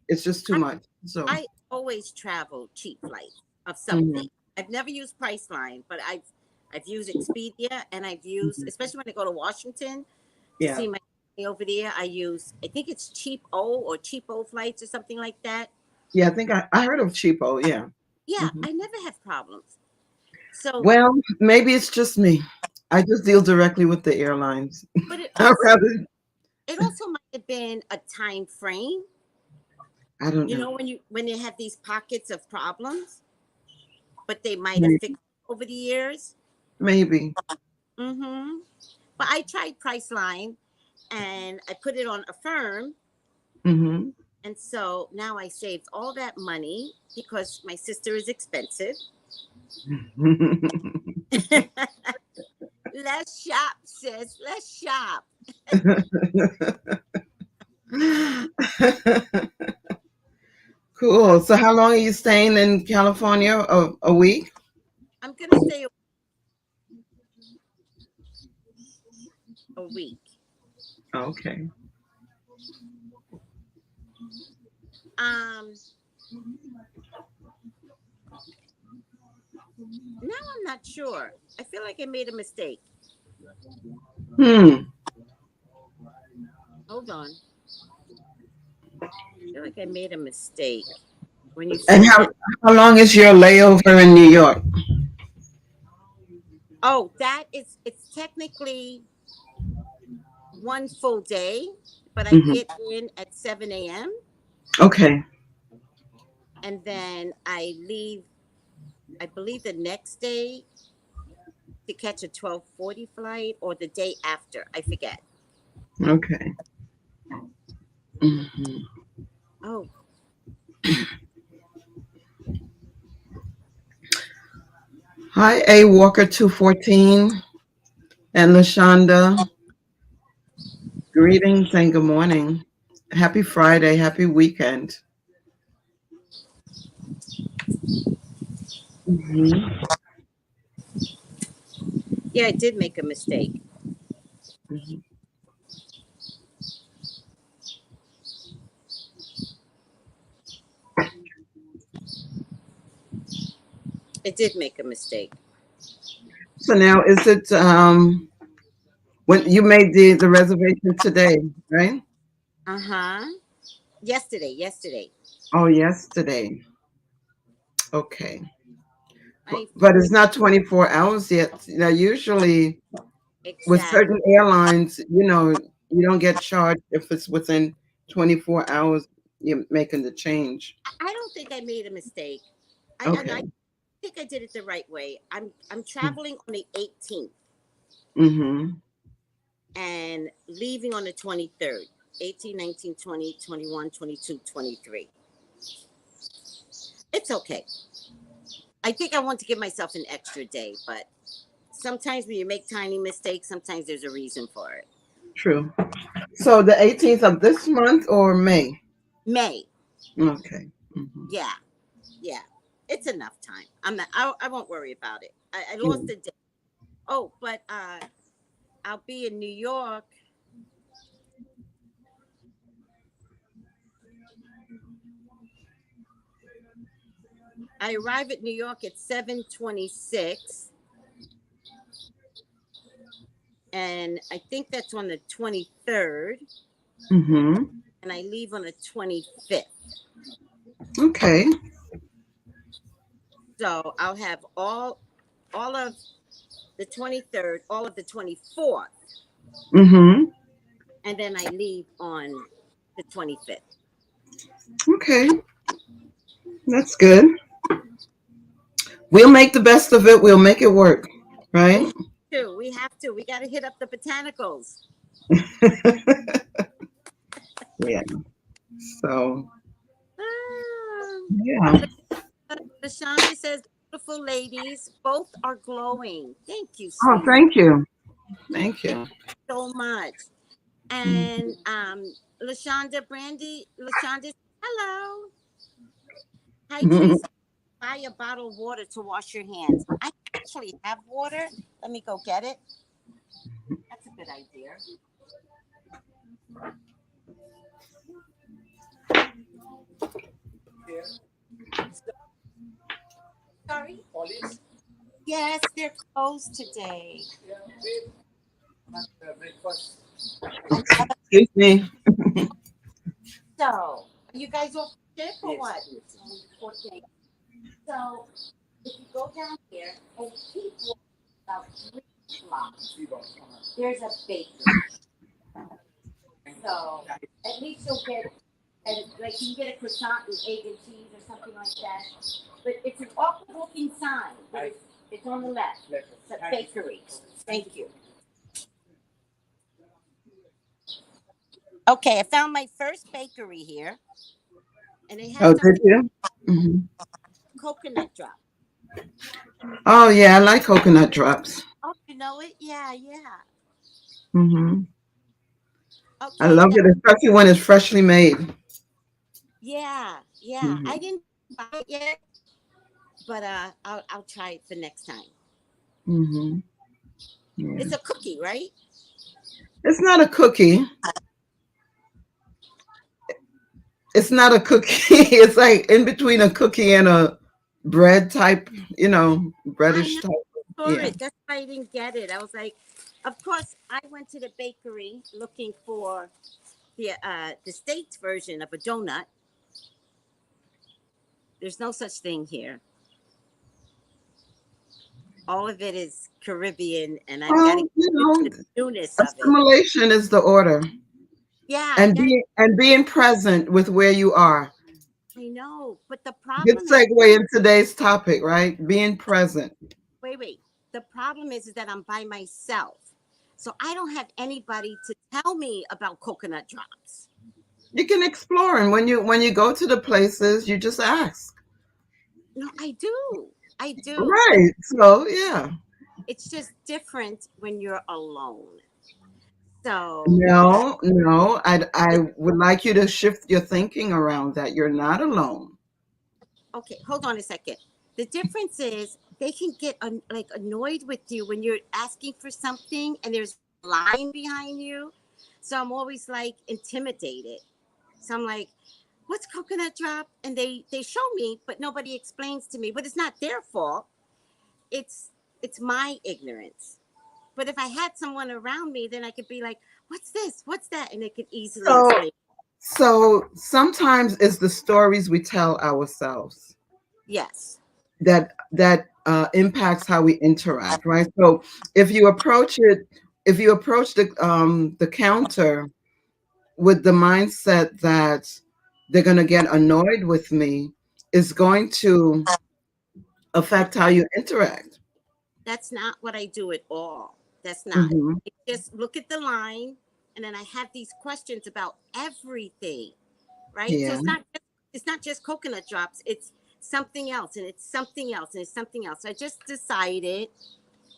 it's just too I, much. So, I always travel cheap flights of mhm, something. I've never used Priceline, but I've used Expedia, and I've used, mhm, especially when I go to Washington to yeah, see my family over there. I think it's Cheap O or Cheap O flights or something like that. yeah. I think I heard of cheapo. Yeah. Yeah, Mhm. I never have problems. So, Well, maybe it's just me. I just deal directly with the airlines. but I rather, it also might have been a time frame. I don't You know. know, when you have these pockets of problems, but they might have Maybe. fixed over the years. Maybe. Mm-hmm. But I tried Priceline, and I put it on Affirm, Hmm. and so now I saved all that money because my sister is expensive. Let's shop, sis. Let's shop. Cool. So, how long are you staying in California? A week? I'm gonna stay a week. Okay. Um, Now I'm not sure. I feel like I made a mistake. Hmm. Hold on. I feel like I made a mistake when you And said that. how long is your layover in New York? Oh, it's technically one full day, but I Hmm. get in at 7 a.m. Okay. and then I leave, I believe the next day to catch a 12:40 flight or the day after. I forget. Okay. Hmm. Oh, Hi, A Walker 214 and Lashonda. Greetings and good morning. Happy Friday. Happy weekend. Hmm. yeah, I did make a mistake. I did make a mistake. So now, is it when you made the reservation today, right? Uh huh. Yesterday. Oh, yesterday. Okay. I But it's not 24 hours yet. Usually with exact. certain airlines, you don't get charged if it's within 24 hours you're making the change. I don't think I made a mistake. I Okay. think I did it the right way. I'm traveling on the 18th Mm-hmm. and leaving on the 23rd. 18, 19, 20, 21, 22, 23. It's okay. I think I want to give myself an extra day, but sometimes when you make tiny mistakes, sometimes there's a reason for it. True. So the 18th of this month or May? May. Okay. Hmm. Yeah. Yeah. It's enough time. I won't worry about it. I Yeah. lost a day. Oh, but I'll be in New York. I arrive at New York at 7:26, and I think that's on the 23rd, Mm-hmm. and I leave on the 25th. Okay. So I'll have all of the 23rd, all of the 24th, Mm-hmm. and then I leave on the 25th. Okay. That's good. We'll make the best of it. We'll make it work. We Right? have to. We have to. We got to hit up the botanicals. Yeah. So, Ah, yeah. Lashonda says, beautiful ladies, both are glowing. Thank you, Oh, sweetie. thank you. Thank Thank you. you so much. Mm. And Lashonda Brandy, Lashonda, hello. Hi, Tracy. Buy a bottle of water to wash your hands. I actually have water. Let me go get it. That's a good idea. Yeah. So, sorry. Police. Yes, they're closed today. Yeah. Wait. Not breakfast. I love it. Excuse me. So, are you guys off shift or Yes. what? Yes. Okay. So, if you go down here and keep walking about 3 blocks, 3 bucks. there's a bakery. So, at least you'll get, and like you can get a croissant and egg and cheese or something like that. But it's an awkward looking sign. But it's on the left. It's a bakery. Thank you. Okay, I found my first bakery here, and it has Oh, did something you? Hmm. coconut drop. Oh, yeah, I like coconut drops. Oh, you know it? Yeah, yeah. Hmm. I Okay, love now, it, especially when it's freshly made. yeah, yeah. I Hmm. didn't buy it yet, but I'll try it for next time. Hmm. Yeah. It's a cookie, right? It's not a cookie. It's not a cookie. It's like in between a cookie and a bread type, I breadish know type. for Yeah. it. That's why I didn't get it. I was like, of course, I went to the bakery looking for the states version of a donut. There's no such thing here. All of it is Caribbean, and I've got to Well, get used to the newness of it. assimilation is the order, Yeah, I and got to. being present with where you are. I know, but the Good problem is, segue in today's topic, right? Being present. wait. The problem is that I'm by myself, so I don't have anybody to tell me about coconut drops. You can explore, and when you go to the places, you just ask. No, I do. I do. Right. So yeah. It's just different when you're alone. So, No. I would like you to shift your thinking around that. You're not alone. okay, hold on a second. The difference is they can get like annoyed with you when you're asking for something and there's a line behind you. So I'm always like intimidated. So I'm like, "What's coconut drop?" And they show me, but nobody explains to me. But it's not their fault. It's it's my ignorance. But if I had someone around me, then I could be like, "What's this? What's that?" And they could easily So explain. so sometimes it's the stories we tell ourselves Yes. that impacts how we interact, right? So if you approach it, if you approach the counter with the mindset that they're going to get annoyed with me, is going to affect how you interact. That's not what I do at all. That's not. Hmm. I just look at the line and then I have these questions about everything, right? So Yeah. it's not just coconut drops, it's something else and it's something else and it's something else. So I just decided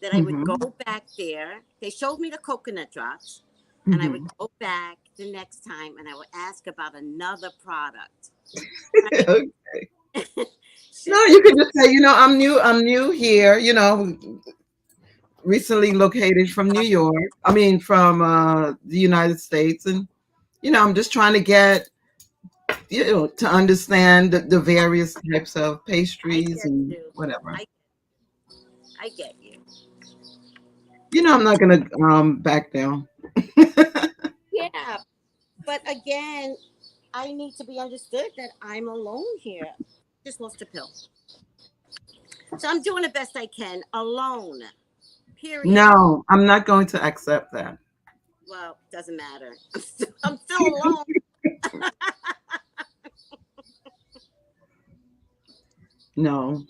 that I would Hmm. go back there. They showed me the coconut drops and I would Hmm. go back the next time and I would ask about another product. Right? No, Just you can just say, I'm new here, recently located from New York. I mean, from the United States. And, I'm just trying to get, to understand the various types of I pastries get and you. whatever. I get you. I'm not going to back down. Yeah, but again, I need to be understood that I'm alone here. Just lost a pill. So I'm doing the best I can alone. Period. No, I'm not going to accept that. Well, doesn't matter. I'm still alone. No.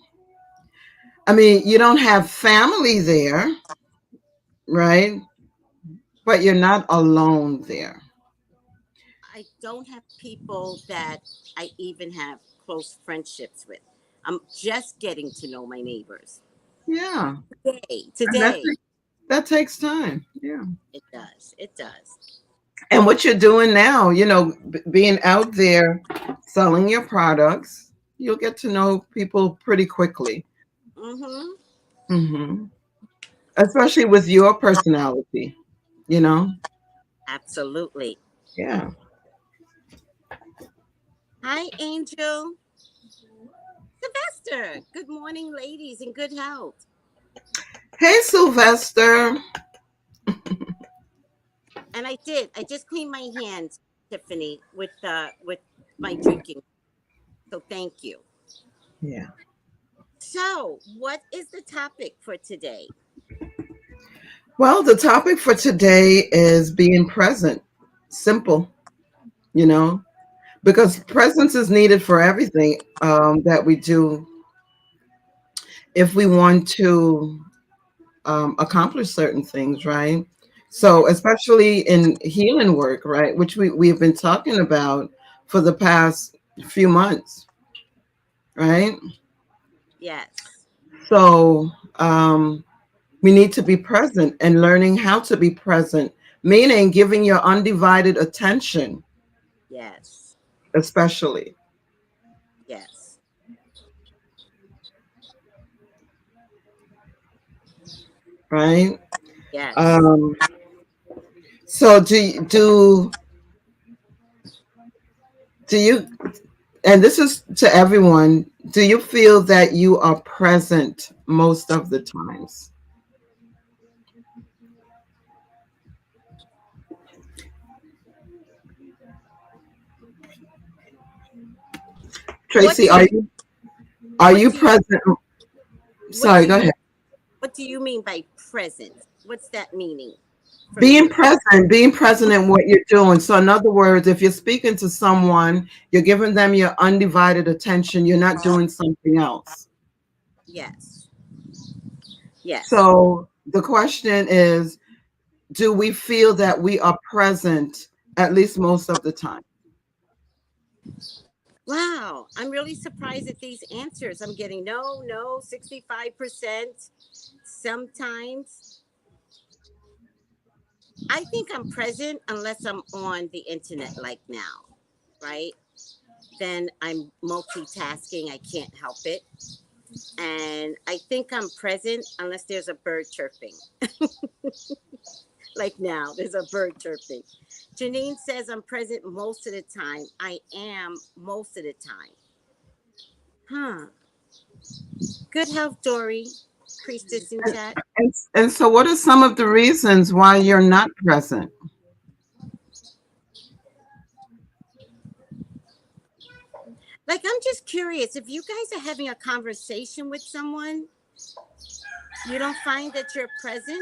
I mean, you don't have family there, right? But you're not alone there. I don't have people that I even have close friendships with. I'm just getting to know my neighbors. Yeah. And that's Today. That takes time. Yeah. It does. It does. And what you're doing now, being out there selling your products, you'll get to know people pretty quickly. Mm-hmm. Hmm. Especially with your personality, you know? Absolutely. Yeah. Hi, Angel. Sylvester. Good morning, ladies, and good health. Hey, Sylvester. And I did. I just cleaned my hands, Tiffany, with my drinking. So thank you. Yeah. So, what is the topic for today? Well, the topic for today is being present. Simple, you know, because presence is needed for everything that we do if we want to accomplish certain things, right? So, Yes. especially in healing work, right, which we've been talking about for the past few months, right? Yes. So, we need to be present and learning how to be present, meaning giving your undivided attention, Yes. especially, Yes. right? Yes. Um, so do you, and this is to everyone, do you feel that you are present most of the times? What Tracy, do you are what you do you present? what Sorry, do go you ahead. what do you mean by present? What's that meaning for Being you? present, being present in what you're doing. So, in other words, if you're speaking to someone, you're giving them your undivided attention. You're not doing something else. Yes. Yes. So, the question is, do we feel that we are present at least most of the time? Wow, I'm really surprised at these answers. I'm getting no, no, 65%. Sometimes I think I'm present unless I'm on the internet like now, right? Then I'm multitasking. I can't help it. And I think I'm present unless there's a bird chirping. Like now, there's a bird chirping. Janine says I'm present most of the time. I am most of the time. Huh. Good health, Dory. Priestess in chat. And so, what are some of the reasons why you're not present? Like, I'm just curious if you guys are having a conversation with someone, you don't find that you're present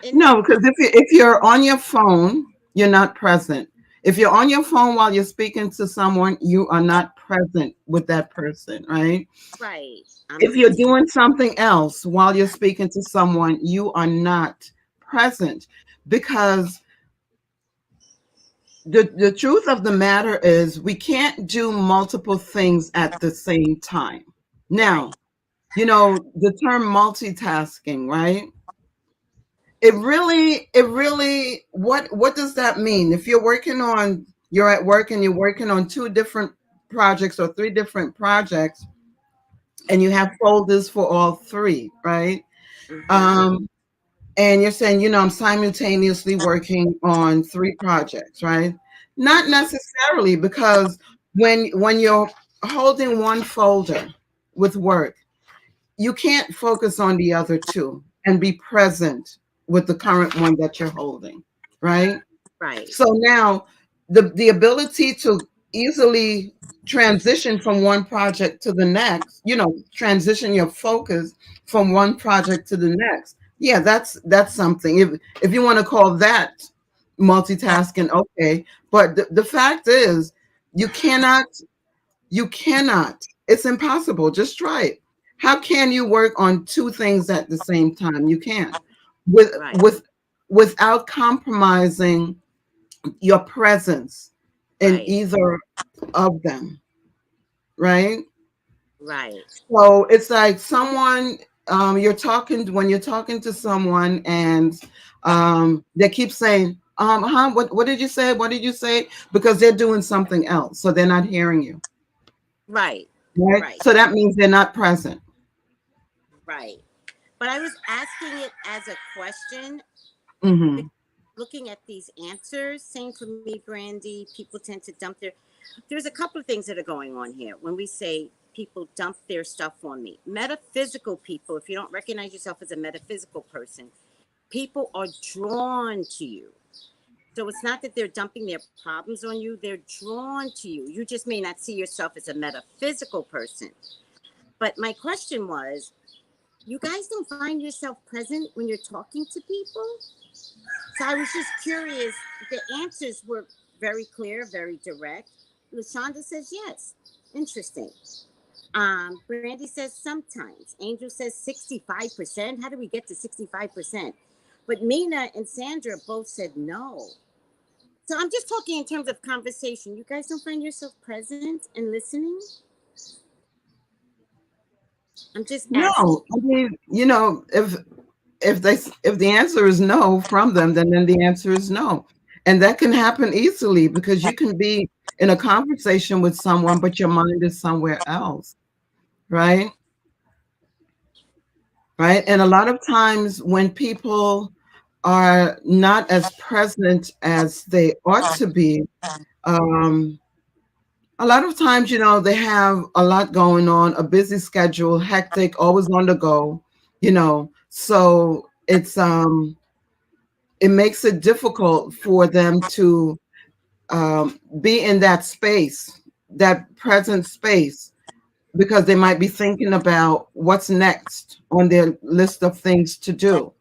in that No, because if you're on your phone, you're not present. If you're on your phone while you're speaking to someone, you are not present with that person, right? right. I'm If you're doing something else while you're speaking to someone, you are not present because the truth of the matter is we can't do multiple things at the same time. right. Now, the term multitasking, right? It really what does that mean? If you're at work and you're working on two different projects or three different projects and you have folders for all three, right? Mm-hmm. Um and you're saying, I'm simultaneously working on three projects, right? Not Mm-hmm. necessarily, because when you're holding one folder with work, you can't focus on the other two and be present with the current one that you're holding, right? Right. So now the ability to easily transition from one project to the next, transition your focus from one project to the next. Yeah, that's something. If you want to call that multitasking, okay. But the fact is, you cannot you cannot. It's impossible. Just try it. How can you work on two things at the same time? You can't. With Right. with without compromising your presence in Right. either of them, right? Right. So it's like someone. you're talking when you're talking to someone and they keep saying, what did you say? What did you say? Because they're doing something else, so they're not hearing you. Right. Right. Right. So that means they're not present. Right. But I was asking it as a question, Mm-hmm. looking at these answers. Same for me, Brandy. People tend to dump their. There's a couple of things that are going on here when we say people dump their stuff on me. Metaphysical people, if you don't recognize yourself as a metaphysical person, people are drawn to you. So it's not that they're dumping their problems on you, they're drawn to you. You just may not see yourself as a metaphysical person. But my question was, you guys don't find yourself present when you're talking to people? So I was just curious. The answers were very clear, very direct. LaShonda says yes. Interesting. Brandy says sometimes. Angel says 65%. How do we get to 65%? But Mina and Sandra both said no. So I'm just talking in terms of conversation. You guys don't find yourself present and listening? I'm just asking. No, I mean, if the answer is no from them, then the answer is no, and that can happen easily because you can be in a conversation with someone, but your mind is somewhere else, right? Right, and a lot of times when people are not as present as they ought to be, um, a lot of times, they have a lot going on, a busy schedule, hectic, always on the go, so it makes it difficult for them to be in that space, that present space, because they might be thinking about what's next on their list of things to do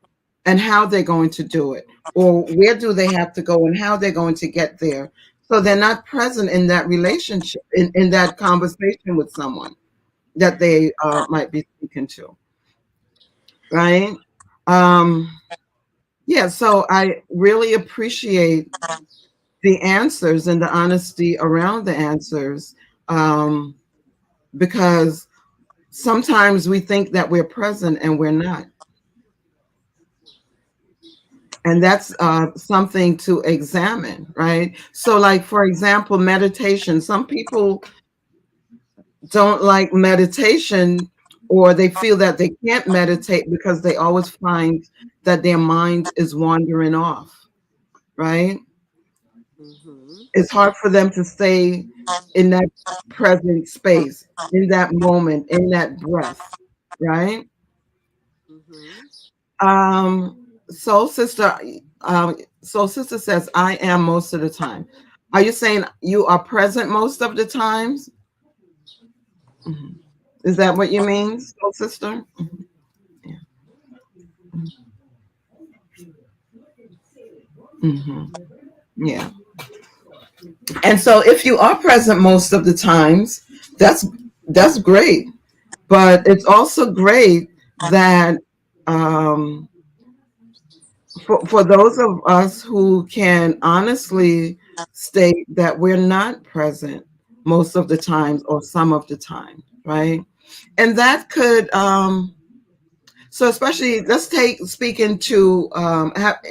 and how they're going to do it, or where do they have to go and how they're going to get there. So they're not present in that relationship, in that conversation with someone that they might be speaking to, right? Um, yeah, so I really appreciate the answers and the honesty around the answers, um, because sometimes we think that we're present and we're not. And that's something to examine, right? So, like, for example, meditation. Some people don't like meditation, or they feel that they can't meditate because they always find that their mind is wandering off, right? Mm-hmm. It's hard for them to stay in that present space, in that moment, in that breath, right? Mm-hmm. Soul Sister, Soul Sister says, I am most of the time. Are you saying you are present most of the times? Mhm. Is that what you mean, Soul Sister? Mhm. Yeah. Hmm. Yeah. And so if you are present most of the times, that's that's great. But it's also great that um, for those of us who can honestly state that we're not present most of the times or some of the time, right? And that could so especially let's take speaking to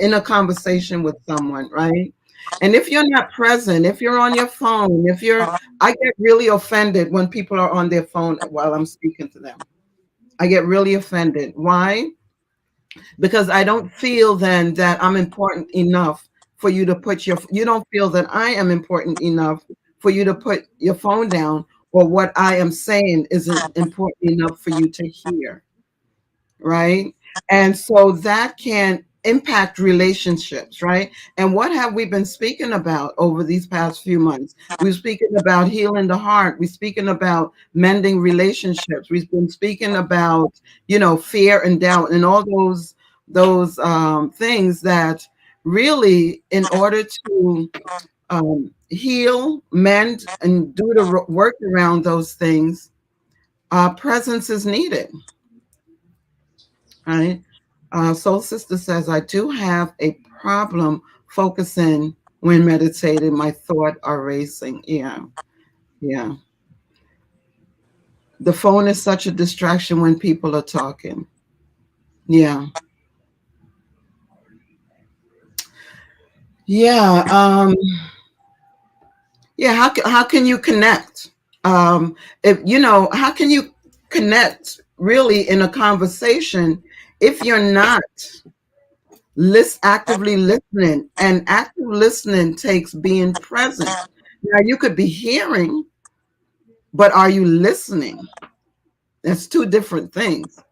in a conversation with someone, right? And if you're not present, if you're on your phone, if you're I get really offended when people are on their phone while I'm speaking to them. I get really offended. Why? Because I don't feel then that I'm important enough for you to put you don't feel that I am important enough for you to put your phone down, or what I am saying isn't important enough for you to hear, right? And so that can impact relationships, right? And what have we been speaking about over these past few months? We've speaking about healing the heart. We've speaking about mending relationships. We've been speaking about, fear and doubt and all those things that really, in order to heal, mend, and do the work around those things, presence is needed. Right? Soul Sister says, I do have a problem focusing when meditating. My thoughts are racing. Yeah, yeah. The phone is such a distraction when people are talking. Yeah. Yeah. Yeah. How can you connect? If you know, how can you connect really in a conversation if you're not actively listening? And active listening takes being present. Now you could be hearing, but are you listening? That's two different things.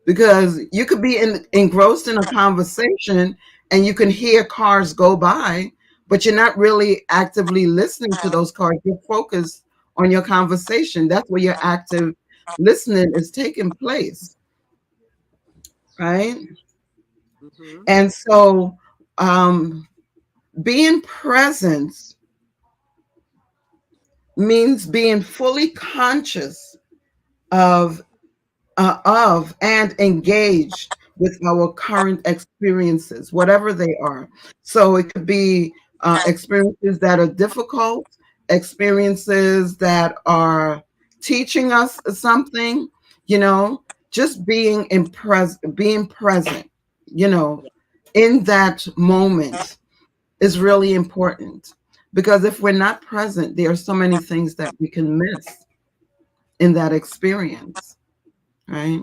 Because you could be engrossed in a conversation and you can hear cars go by, but you're not really actively listening to those cars. You're focused on your conversation. That's where your active listening is taking place, right? Mm-hmm. And so, um, being present means being fully conscious of and engaged with our current experiences, whatever they are. So it could be experiences that are difficult, experiences that are teaching us something, you know, just being present, you know, Yeah. in that moment is really important. Because if we're not present, there are so many things that we can miss in that experience, right?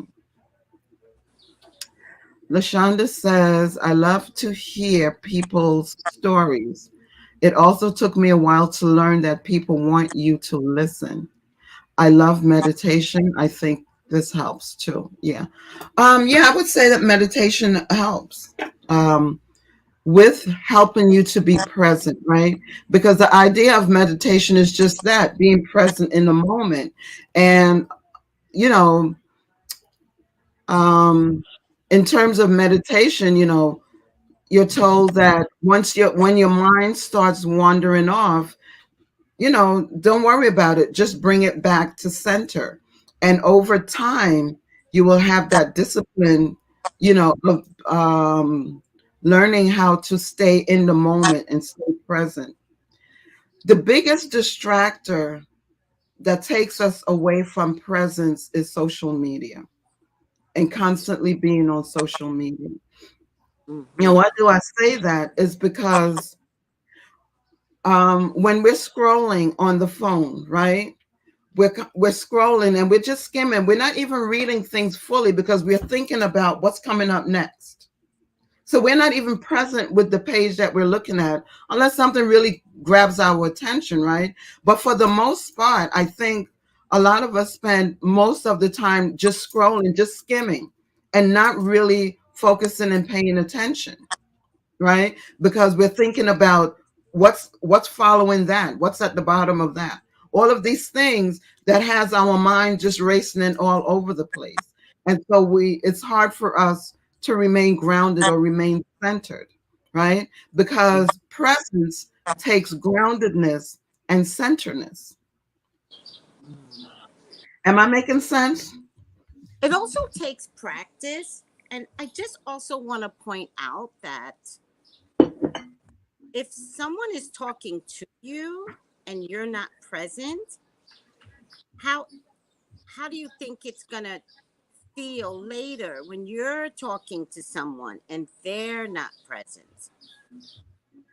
LaShonda says, I love to hear people's stories. It also took me a while to learn that people want you to listen. I love meditation. I think this helps too. Yeah. Yeah, I would say that meditation helps with helping you to be present, right? Because the idea of meditation is just that, being present in the moment. And, you know, um, in terms of meditation, you know, you're told that when your mind starts wandering off, you know, don't worry about it, just bring it back to center, and over time you will have that discipline, you know, of learning how to stay in the moment and stay present. The biggest distractor that takes us away from presence is social media, and constantly being on social media. You know, Mm-hmm. why do I say that? Is because when we're scrolling on the phone, right? We're scrolling and we're just skimming. We're not even reading things fully because we're thinking about what's coming up next. So we're not even present with the page that we're looking at unless something really grabs our attention, right? But for the most part, I think a lot of us spend most of the time just scrolling, just skimming, and not really focusing and paying attention, right? Because we're thinking about what's following that, what's at the bottom of that. All of these things that has our mind just racing and all over the place. And so it's hard for us to remain grounded or remain centered, right? Because presence takes groundedness and centeredness. Am I making sense? It also takes practice. And I just also want to point out that if someone is talking to you and you're not present, how how do you think it's going to feel later when you're talking to someone and they're not present?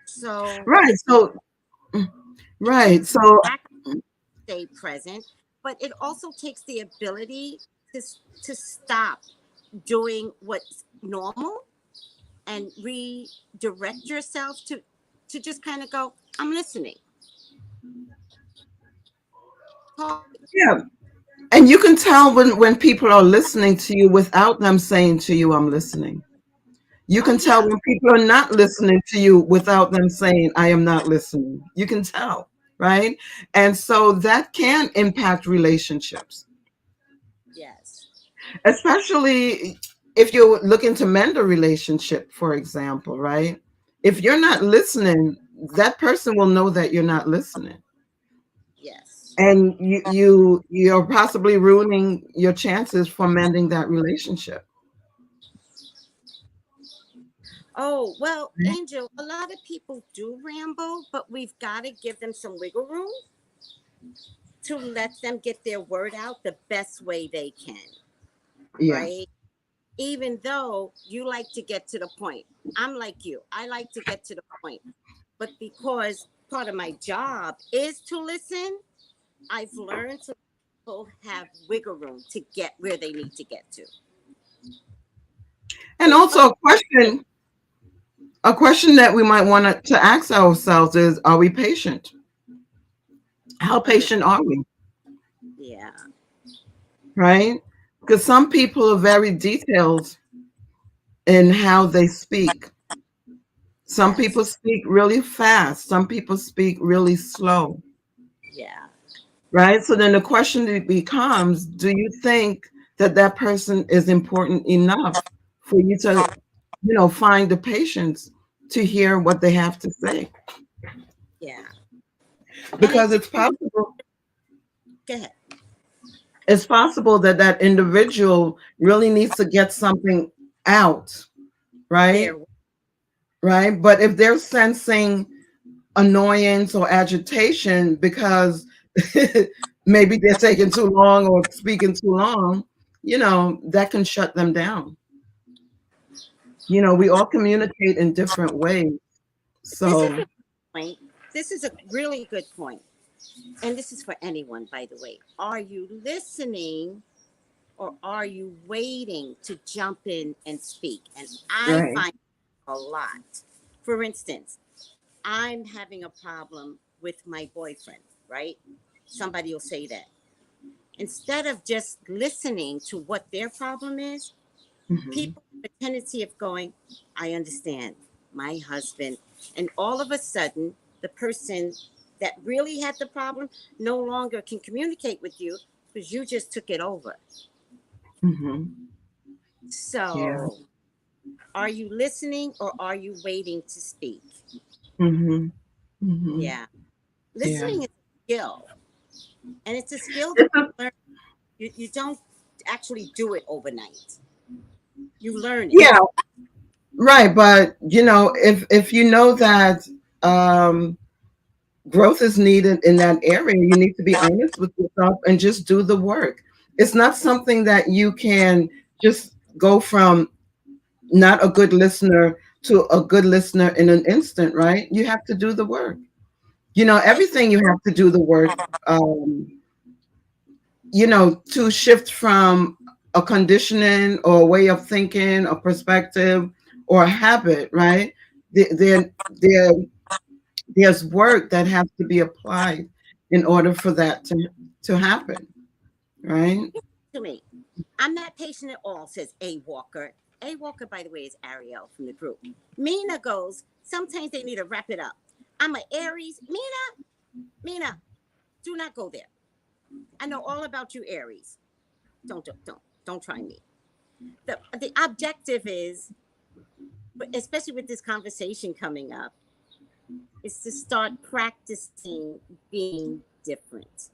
So Right. it's So it takes right. So practice to stay present, but it also takes the ability to to stop doing what's normal and redirect yourself to just kind of go, I'm listening. Talk. yeah. And you can tell when people are listening to you without them saying to you, I'm listening. You Oh can tell yeah. when people are not listening to you without them saying, I am not listening. You can tell, right? And so that can impact relationships, Yes. especially if you're looking to mend a relationship, for example, right? If you're not listening, that person will know that you're not listening. Yes. And you're possibly ruining your chances for mending that relationship. Oh, well, Angel, a lot of people do ramble, but we've got to give them some wiggle room to let them get their word out the best way they can, Yeah. right? even though you like to get to the point. I'm like you. I like to get to the point. But because part of my job is to listen, I've learned to people have wiggle room to get where they need to get to. And So, also a question that we might want to ask ourselves is, are we patient? How under, patient are we? yeah, Right? Because some people are very detailed in how they speak. Some yes, people speak really fast. Some people speak really slow. yeah. Right? So then the question becomes, do you think that that person is important enough for you to, find the patience to hear what they have to say? Yeah. And it Because depends. Go ahead. it's possible that that individual really needs to get something out, There. right? Right? But if they're sensing annoyance or agitation because maybe they're taking too long or speaking too long, that can shut them down. We all communicate in different ways. This is So, a point. This is a really good point. And this is for anyone, by the way. Are you listening or are you waiting to jump in and speak? And I right. find a lot. For instance, I'm having a problem with my boyfriend, right? Somebody will say that. Instead of just listening to what their problem is, Hmm. people have a tendency of going, I understand my husband. And all of a sudden, the person that really had the problem no longer can communicate with you because you just took it over. Hmm. Yeah. So, are you listening or are you waiting to speak? Hmm. Hmm. Yeah. Yeah. Listening is a skill, and it's a skill that It's a- you learn. You don't actually do it overnight, you learn it. yeah, right. But if you know that um, growth is needed in that area, you need to be honest with yourself and just do the work. It's not something that you can just go from not a good listener to a good listener in an instant, right? You have to do the work. Yes, Everything you have to do the work, to shift from a conditioning or a way of thinking, a perspective, or a habit, right? There, there, there's work that has to be applied in order for that to happen, right? to me. I'm not patient at all, says A Walker. A Walker, by the way, is Ariel from the group. Mina goes, sometimes they need to wrap it up. I'm an Aries. Mina, do not go there. I know all about you, Aries. Don't try me. The objective is, especially with this conversation coming up, is to start practicing being different.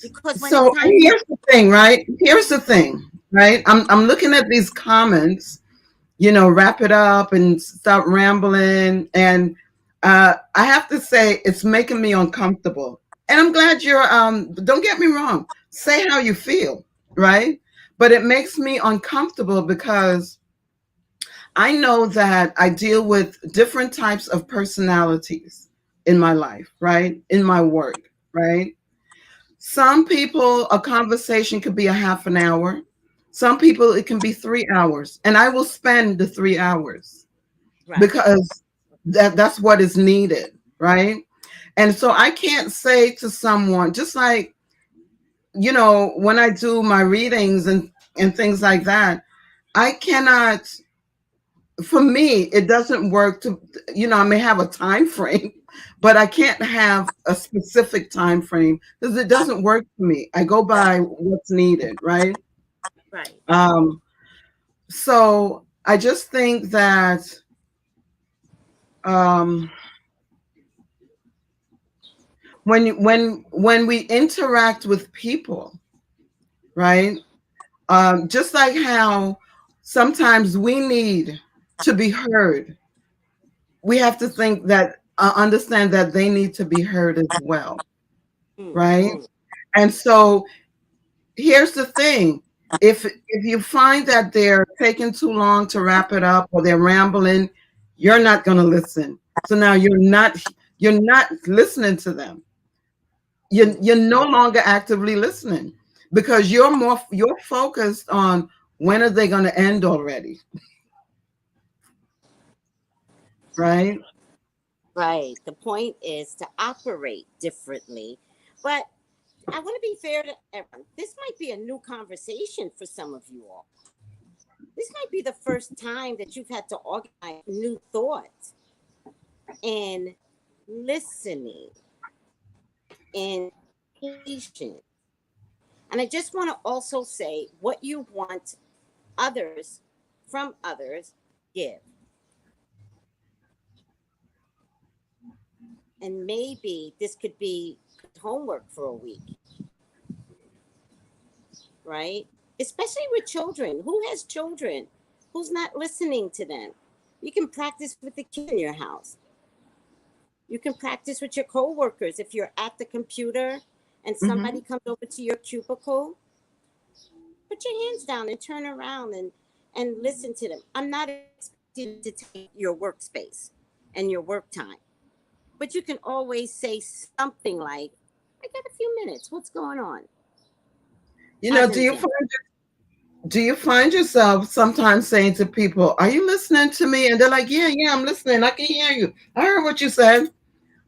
Because when it's So time to here's the thing, right? Here's the thing, right? I'm looking at these comments, wrap it up and stop rambling. And I have to say, it's making me uncomfortable. And I'm glad don't get me wrong, say how you feel, right? But it makes me uncomfortable because I know that I deal with different types of personalities in my life, right? In my work, right? Some people, a conversation could be a half an hour. Some people, it can be 3 hours. And I will spend the 3 hours right, because that's what is needed, right? And so I can't say to someone, just like, when I do my readings and things like that, I cannot, for me, it doesn't work to, I may have a time frame, but I can't have a specific time frame because it doesn't work for me. I go by what's needed, right? right. Um, so I just think that um, when we interact with people, right? Just like how sometimes we need to be heard, we have to think that understand that they need to be heard as well, right? Mm-hmm. And so here's the thing. if you find that they're taking too long to wrap it up or they're rambling, you're not going to listen. So now you're not listening to them. You're no longer actively listening because you're focused on when are they going to end already, right? Right. The point is to operate differently. But I want to be fair to everyone. This might be a new conversation for some of you all. This might be the first time that you've had to organize new thoughts and listening and patience. And I just want to also say what you want others from others give. And maybe this could be homework for a week, right? Especially with children. Who has children? Who's not listening to them? You can practice with the kid in your house. You can practice with your coworkers. If you're at the computer and somebody Hmm. comes over to your cubicle, put your hands down and turn around and listen to them. I'm not expecting to take your workspace and your work time, but you can always say something like, "I got a few minutes. What's going on?" You know, As an example. do you find yourself sometimes saying to people, "Are you listening to me?" And they're like, "Yeah, yeah, I'm listening. I can hear you. I heard what you said,"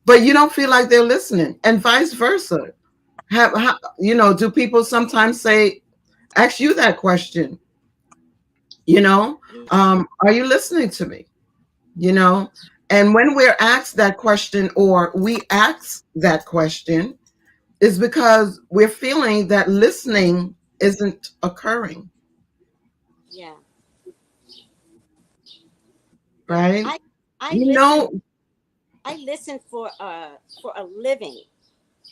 but you don't feel like they're listening, and vice versa. Do people sometimes ask you that question? You know, are you listening to me? You know, and when we're asked that question or we ask that question, is because we're feeling that listening isn't occurring, Yeah. Yeah. right? I You listen. know, I listen for a living,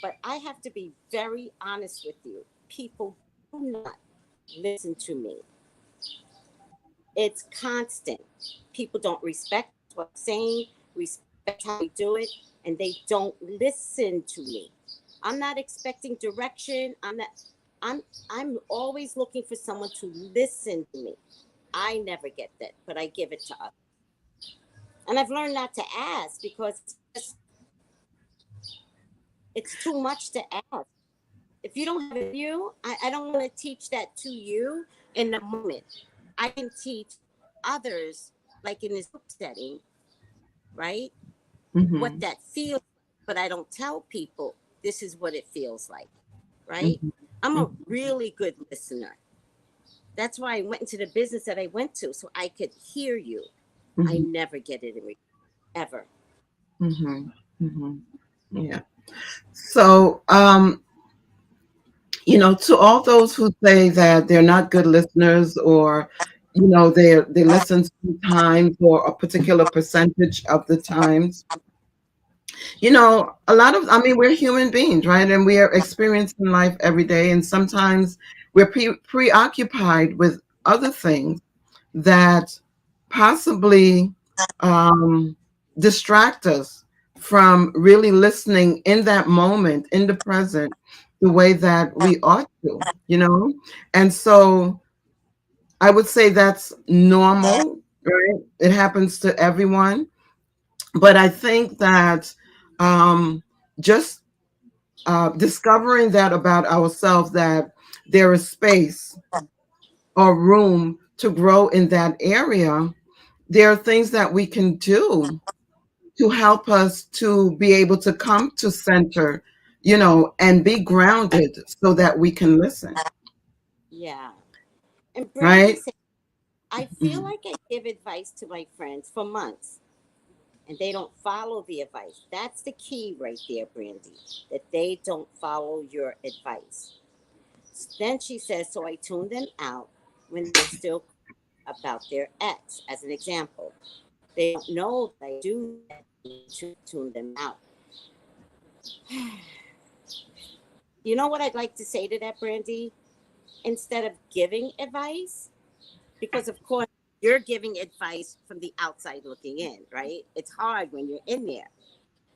but I have to be very honest with you. People do not listen to me. It's constant. People don't respect what I'm saying, respect how we do it, and they don't listen to me. I'm not expecting direction. I'm I'm always looking for someone to listen to me. I never get that, but I give it to others. And I've learned not to ask because it's too much to ask. If you don't have it in you, I don't want to teach that to you in the moment. I can teach others, like in this group setting, right? What hmm that feels, but I don't tell people this is what it feels like, right? hmm I'm a really good listener. That's why I went into the business that I went to, so I could hear you. I hmm never get it in return, ever. hmm hmm yeah. So, to all those who say that they're not good listeners or, they listen sometimes or a particular percentage of the times, I mean, we're human beings, right? And we are experiencing life every day. And sometimes we're preoccupied with other things that possibly um, distract us from really listening in that moment, in the present, the way that we ought to. And so I would say that's normal, right? It happens to everyone. But I think that just discovering that about ourselves, that there is space or room to grow in that area, there are things that we can do to help us to be able to come to center, and be grounded so that we can listen, Yeah. And Brandy right? said, I feel Mhm. like I give advice to my friends for months and they don't follow the advice. That's the key right there, Brandy, that they don't follow your advice. Then she says, so I tune them out when they're still about their ex, as an example. They don't know that I do that to tune them out. You know what I'd like to say to that, Brandy? Instead of giving advice, because of course you're giving advice from the outside looking in, right? It's hard when you're in there.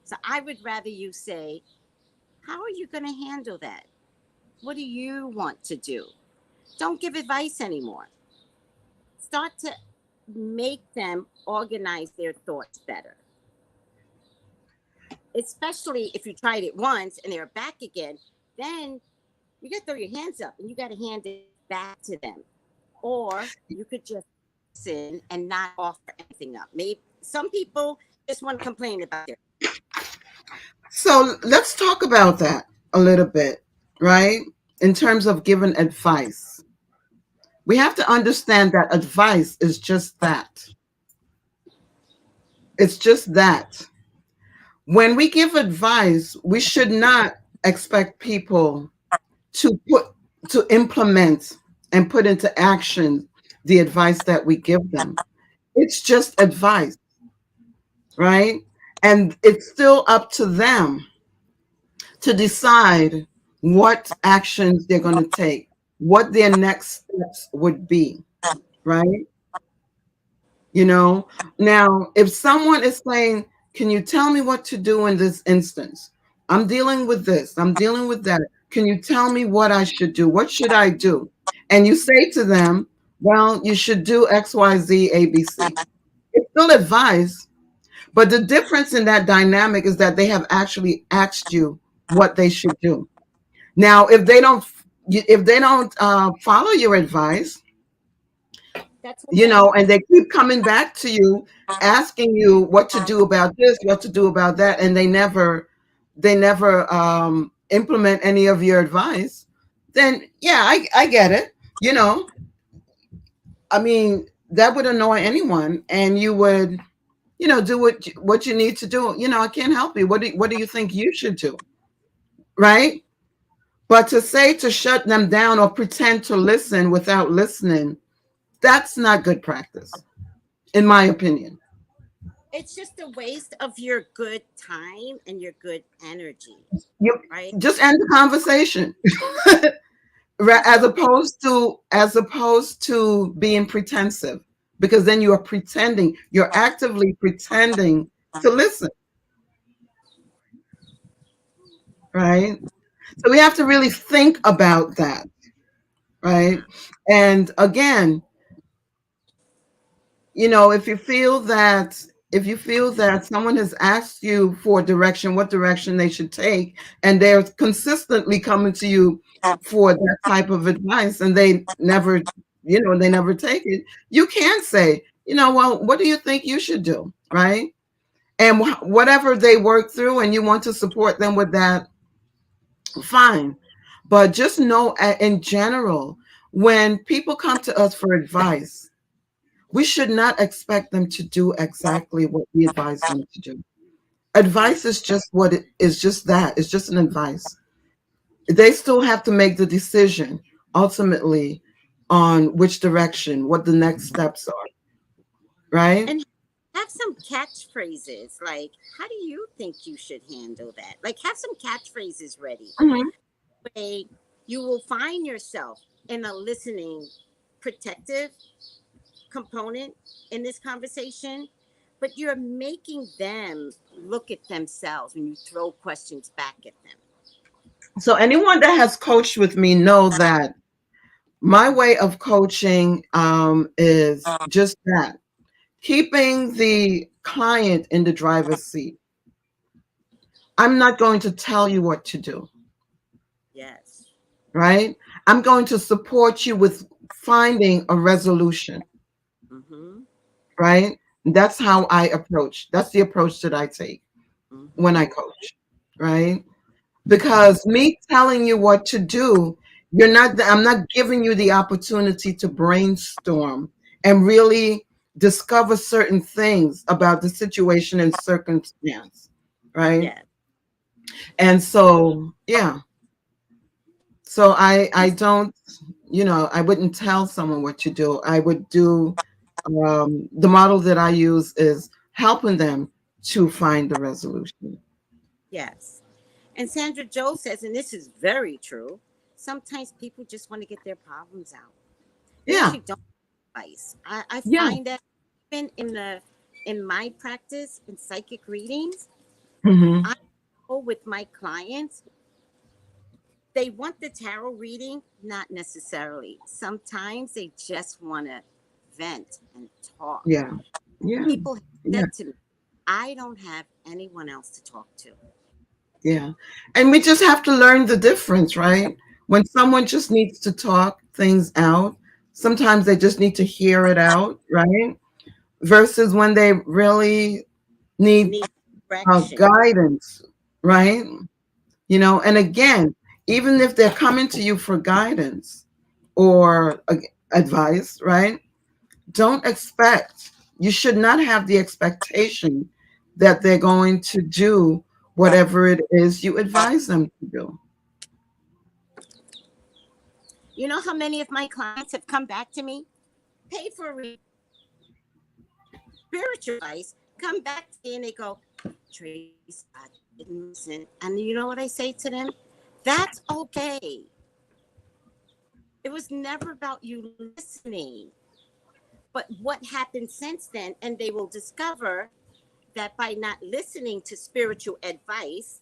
So I would rather you say, how are you going to handle that? What do you want to do? Don't give advice anymore. Start to make them organize their thoughts better. Especially if you tried it once and they're back again, then you got to throw your hands up and you got to hand it back to them. Or you could just listen and not offer anything up. Maybe some people just want to complain about their. So let's talk about that a little bit, right? In terms of giving advice, we have to understand that advice is just that. It's just that. When we give advice, we should not expect people to put to implement and put into action the advice that we give them. It's just advice, right? And it's still up to them to decide what actions they're going to take, what their next steps would be, right? You know, now if someone is saying, can you tell me what to do in this instance? I'm dealing with this, I'm dealing with that. Can you tell me what I should do? What should I do? And you say to them, well, you should do X, Y, Z, A, B, C. It's still advice, but the difference in that dynamic is that they have actually asked you what they should do. Now, if they don't follow your advice, That's you okay. know, and they keep coming back to you, asking you what to do about this, what to do about that, and they never implement any of your advice, then yeah, I get it. You know, I mean, that would annoy anyone, and you would, you know, do what you need to do. You know, I can't help you. What do you think you should do, right? But to say to shut them down or pretend to listen without listening, that's not good practice, in my opinion. It's just a waste of your good time and your good energy, You right? just end the conversation, Just don't. as opposed to being pretensive, because then you are pretending, you're actively pretending to listen, right? So we have to really think about that, right? And again, you know, if you feel that someone has asked you for direction, what direction they should take, and they're consistently coming to you for that type of advice, and they never take it, you can say, well, what do you think you should do, right? And whatever they work through, and you want to support them with that, fine. But just know, in general, when people come to us for advice, we should not expect them to do exactly what we advise them to do. Yeah. Advice is just what it is, just that. It's just an advice. They still have to make the decision ultimately on which direction, what the next steps are, right? And have some catchphrases like, how do you think you should handle that? Like, have some catchphrases ready. Mhm. Way you will find yourself in a listening, protective component in this conversation, but you're making them look at themselves when you throw questions back at them. So anyone that has coached with me know that my way of coaching is just that, keeping the client in the driver's seat. I'm not going to tell you what to do, Yes. right? I'm going to support you with finding a resolution, Mm-hmm. right? That's how I approach. That's the approach that I take when I Mm-hmm. coach, right? Because me telling you what to do, I'm not giving you the opportunity to brainstorm and really discover certain things about the situation and circumstance, right? Yes. And so, yeah. So I don't, I wouldn't tell someone what to do. I would do, the model that I use is helping them to find the resolution. Yes. And Sandra Joe says, and this is very true, sometimes people just want to get their problems out. They Yeah. actually don't advice. I Yeah. find that even in my practice in psychic readings, Hmm. I go with my clients They want the tarot reading, not necessarily. Sometimes they just want to vent and talk. Yeah. Yeah. People have Yeah. said to me, I don't have anyone else to talk to. Yeah. And we just have to learn the difference, right? When someone just needs to talk things out, sometimes they just need to hear it out, right? Versus when they really need Need direction. guidance, right? And again, even if they're coming to you for guidance or advice, right? Don't expect, you should not have the expectation that they're going to do whatever it is you advise them to do. You know how many of my clients have come back to me, pay for a spiritual advice, come back to me and they go, Trace, I didn't listen. And you know what I say to them? That's okay. It was never about you listening. But what happened since then? And they will discover that by not listening to spiritual advice,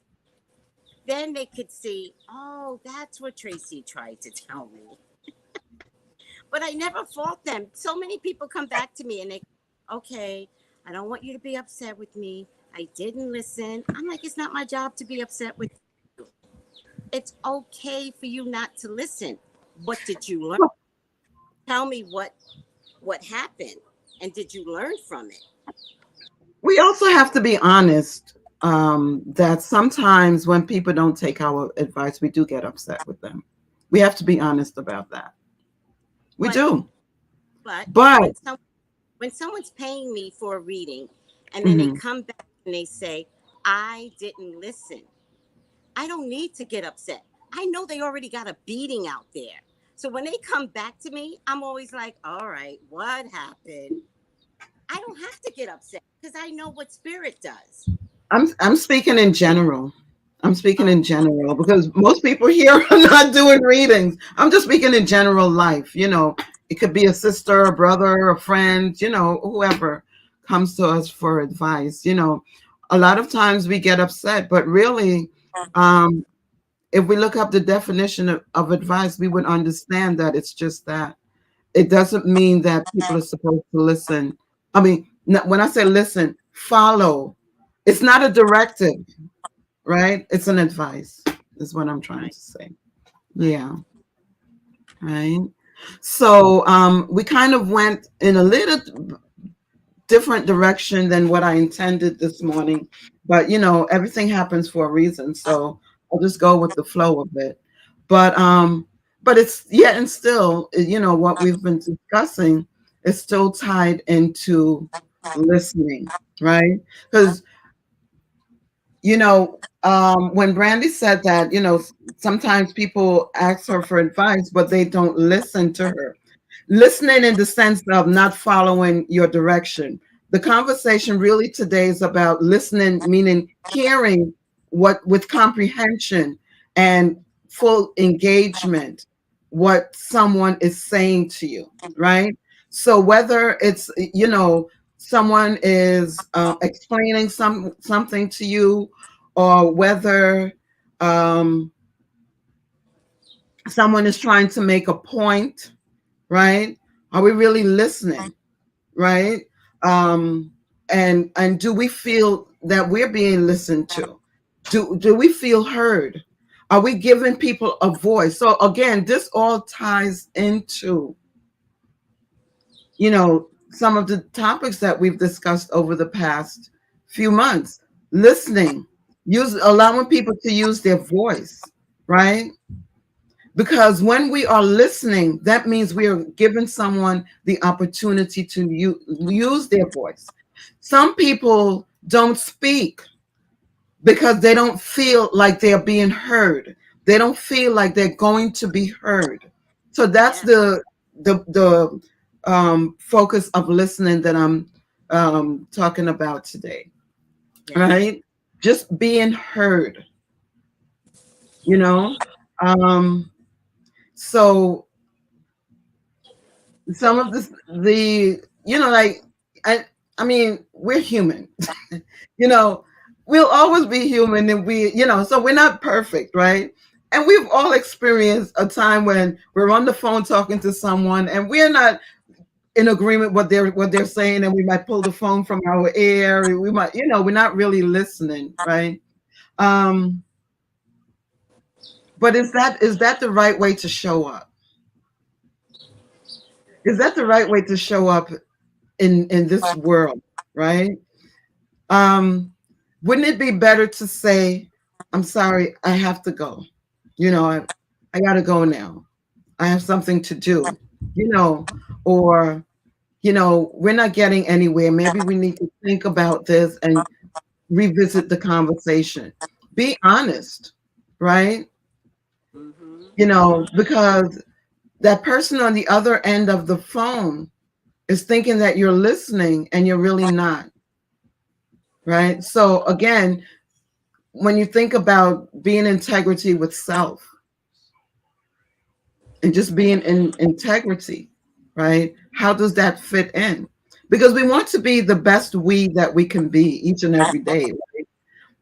then they could see, oh, that's what Tracy tried to tell me. But I never fault them. So many people come back to me and they, okay, I don't want you to be upset with me. I didn't listen. I'm like, it's not my job to be upset with you. It's okay for you not to listen. What did you learn? Tell me what happened, and did you learn from it? We also have to be honest that sometimes when people don't take our advice, we do get upset with them. We have to be honest about that. We But do. But But when someone's paying me for a reading and then they mhm. come back and they say, I didn't listen, I don't need to get upset. I know they already got a beating out there. So when they come back to me, I'm always like, all right, what happened? I don't have to get upset because I know what spirit does. I'm speaking in general. I'm speaking Oh, in general because most people here are not doing readings. I'm just speaking in general life. It could be a sister, a brother, a friend, whoever comes to us for advice. A lot of times we get upset, but really, um, if we look up the definition of advice, we would understand that it's just that. It doesn't mean that people are supposed to listen. I mean, when I say listen, follow. It's not a directive, right? It's an advice, is what I'm trying right, to say. right. Yeah, right. So we kind of went in a little different direction than what I intended this morning, but everything happens for a reason. So I'll just go with the flow of it. But it's yet and still, what we've been discussing is still tied into listening, right? Because when Brandy said that, sometimes people ask her for advice, but they don't listen to her. Listening in the sense of not following your direction. The conversation really today is about listening, meaning hearing what with comprehension and full engagement, what someone is saying to you, right? So whether it's, someone is explaining something to you, or whether um, someone is trying to make a point, right? Are we really listening, right? Um, and do we feel that we're being listened to? Do we feel heard? Are we giving people a voice? So again, this all ties into some of the topics that we've discussed over the past few months. Listening, allowing people to use their voice, right? Because when we are listening, that means we are giving someone the opportunity to use their voice. Some people don't speak because they don't feel like they're being heard. They don't feel like they're going to be heard. So that's Yeah, the focus of listening that I'm talking about today, yeah. right? Just being heard, you know. Um, so some of like I I mean, we're human. you know, we'll always be human, and so we're not perfect, right? And we've all experienced a time when we're on the phone talking to someone and we're not in agreement what they're saying, and we might pull the phone from our ear. We might, we're not really listening, right? Um, but is that the right way to show up? Is that the right way to show up in this world, right? Um, wouldn't it be better to say, "I'm sorry, I have to go. I got to go now. I have something to do." You know, or we're not getting anywhere. Maybe we need to think about this and revisit the conversation. Be honest, right? Mm-hmm. Because that person on the other end of the phone is thinking that you're listening and you're really not, right? So again, when you think about being integrity with self and just being in integrity, right? How does that fit in? Because we want to be the best we that we can be each and every day, right?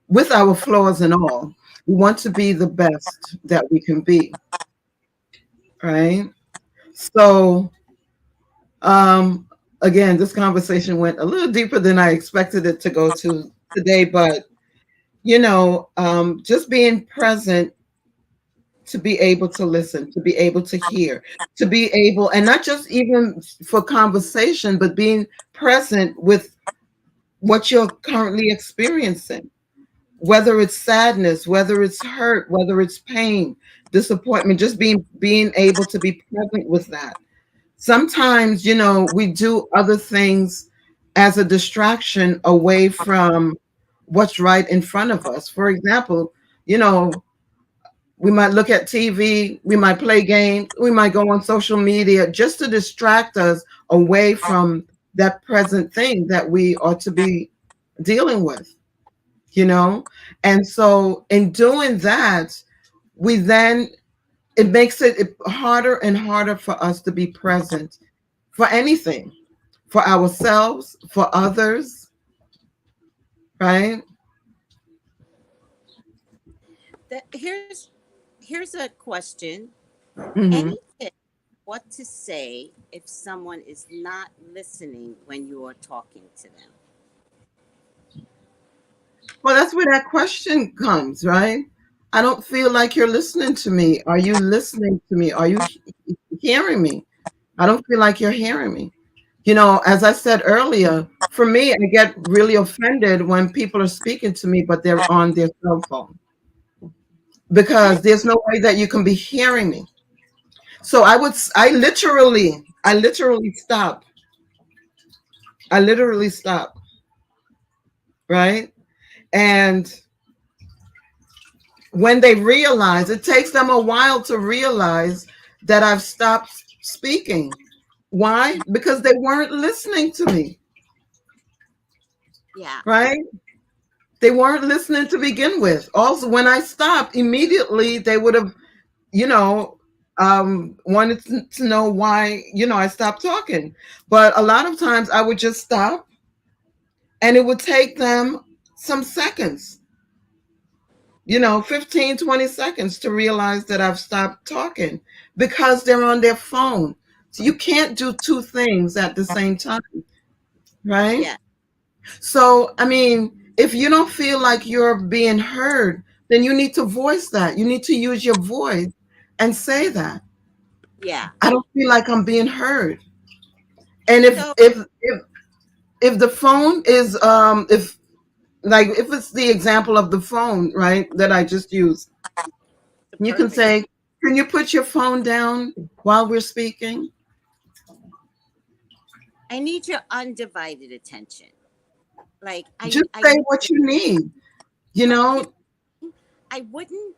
With our flaws and all. We want to be the best that we can be, right? So, um, again, this conversation went a little deeper than I expected it to go to today, but just being present to be able to listen, to be able to hear, to be able, and not just even for conversation, but being present with what you're currently experiencing, whether it's sadness, whether it's hurt, whether it's pain, disappointment, just being able to be present with that. Sometimes, we do other things as a distraction away from what's right in front of us. For example, you know, we might look at TV, we might play games, we might go on social media just to distract us away from that present thing that we ought to be dealing with, you know? And so in doing that, we then, it makes it harder and harder for us to be present for anything, for ourselves, for others, right? Here's a question. Hmm. Any tip what to say if someone is not listening when you are talking to them? Well, that's where that question comes, right? I don't feel like you're listening to me. Are you listening to me? Are you hearing me? I don't feel like you're hearing me. As I said earlier, for me, I get really offended when people are speaking to me, but they're on their cell phone because there's no way that you can be hearing me. So I literally stop. I literally stop, right? And when they realize, it takes them a while to realize that I've stopped speaking. Why? Because they weren't listening to me, Yeah. right? They weren't listening to begin with. Also, when I stopped, immediately they would have, you know, wanted to know why, I stopped talking. But a lot of times I would just stop and it would take them some seconds, 15, 20 seconds to realize that I've stopped talking because they're on their phone. So you can't do two things at the same time, right? Yeah. So, I mean, if you don't feel like you're being heard, then you need to voice that. You need to use your voice and say that. Yeah. I don't feel like I'm being heard. And if So if if if the phone is if it's the example of the phone, right, that I just used, the you can perfect. say, "Can you put your phone down while we're speaking?" I need your undivided attention. Like Just I say need what it. you need. You But here's, know, I wouldn't,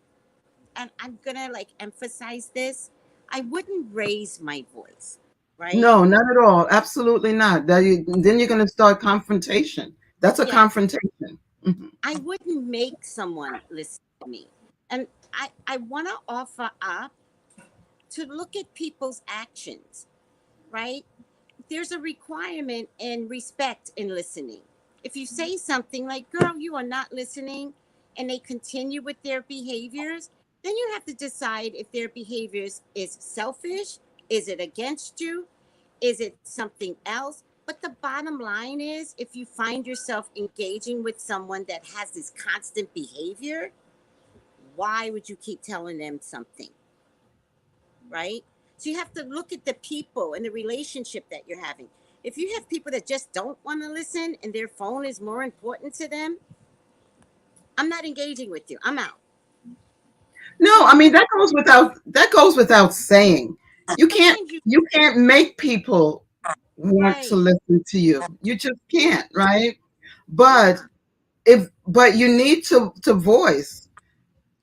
and I'm gonna like emphasize this. I wouldn't raise my voice, right? no, not at all. Absolutely not. Then you're going to start confrontation. That's a Yeah. confrontation. Mhm. I wouldn't make someone listen to me. And I want to offer up to look at people's actions, right? There's a requirement in respect in listening. If you say something like, girl, you are not listening, and they continue with their behaviors, Then you have to decide if their behaviors is selfish, is it against you, is it something else? But the bottom line is, if you find yourself engaging with someone that has this constant behavior, why would you keep telling them something? Right? So you have to look at the people and the relationship that you're having. If you have people that just don't want to listen and their phone is more important to them, I'm not engaging with you. I'm out. No, I So, mean that goes without saying. You but can't then you, you can't make people want to right, listen to you. You just yeah, can't, right? But yeah. but you need to voice,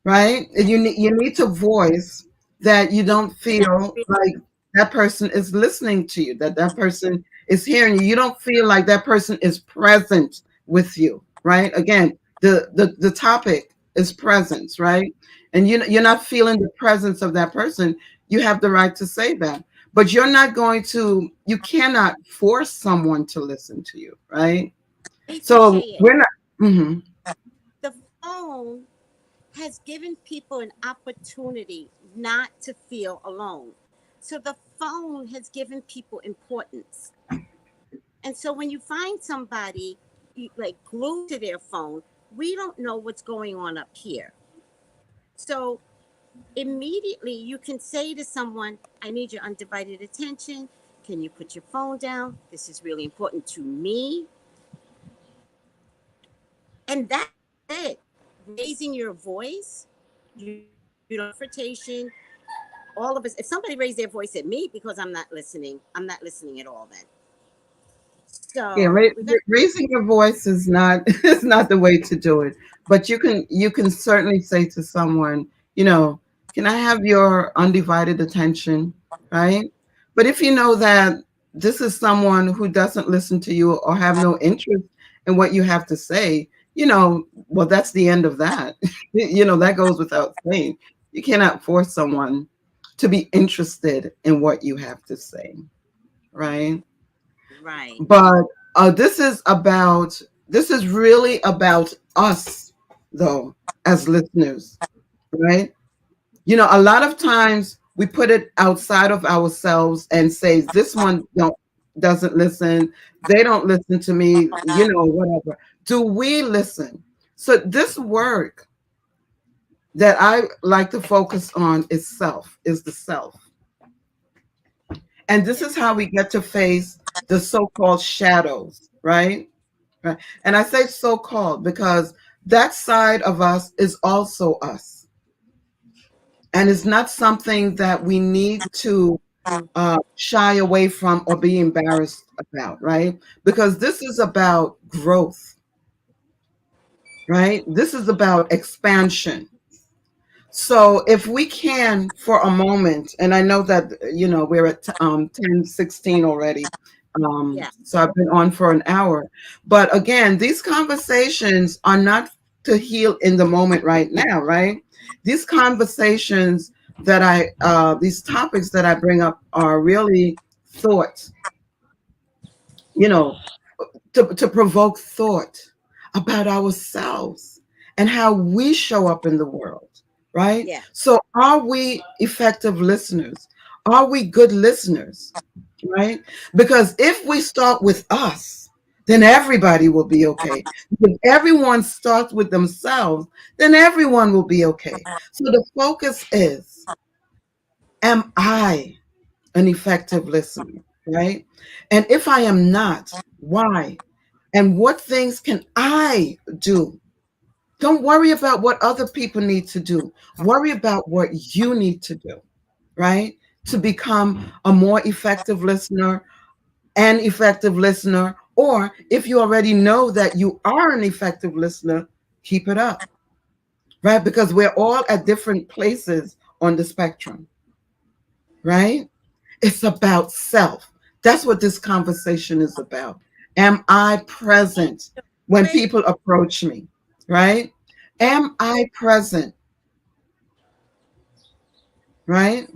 right? You need to voice that you It, don't that's feel really, like that person is listening to you, that that person is hearing you. You don't feel like that person is present with you, right? Again, the topic is presence, right? And you're not feeling the presence of that person. You have the right to say that, but you're not going to. You cannot force someone to listen to you, right? hate to So say it, we're not. Mhm. the phone has given people an opportunity not to feel alone. So the phone has given people importance. And so when you find somebody like glued to their phone, we don't know what's going on up here. So immediately you can say to someone, I need your undivided attention. Can you put your phone down? This is really important to me. And that's it. Raising your voice, you know, confrontation, all of us. If somebody raised their voice at me because I'm not listening at all then. Yeah, So we got, raising your voice is not is not the way to do it. But you can certainly say to someone, can I have your undivided attention, right? But if you know that this is someone who doesn't listen to you or have no interest in what you have to say, well, that's the end of that. That goes without saying. You cannot force someone to be interested in what you have to say, right? right. But this is really about us, though, as listeners, right? A lot of times we put it outside of ourselves and say, this one doesn't listen, they don't listen to me, whatever. Do we listen? So this work that I like to focus on is the self. And this is how we get to face the so-called shadows, right? Right. And I say so called because that side of us is also us. And it's not something that we need to shy away from or be embarrassed about, right? Because this is about growth, right? This is about expansion. So if we can for a moment, and I know that we're at 10:16 already. Yeah. So I've been on for an hour. But again, these conversations are not to heal in the moment right now, right? These conversations these topics that I bring up are really thoughts, you know, to provoke thought about ourselves and how we show up in the world, right? Yeah. So, are we effective listeners? Are we good listeners, right? Because if we start with us, then everybody will be okay. If everyone starts with themselves, then everyone will be okay. So, the focus is, am I an effective listener, right? And if I am not, why? And what things can I do? Don't worry about what other people need to do. Worry about what you need to do, right? To become a more effective listener, an effective listener, or if you already know that you are an effective listener, keep it up, right? Because we're all at different places on the spectrum, right? It's about self. That's what this conversation is about. Am I And present the when way, people approach me? Right? Am I present? Right?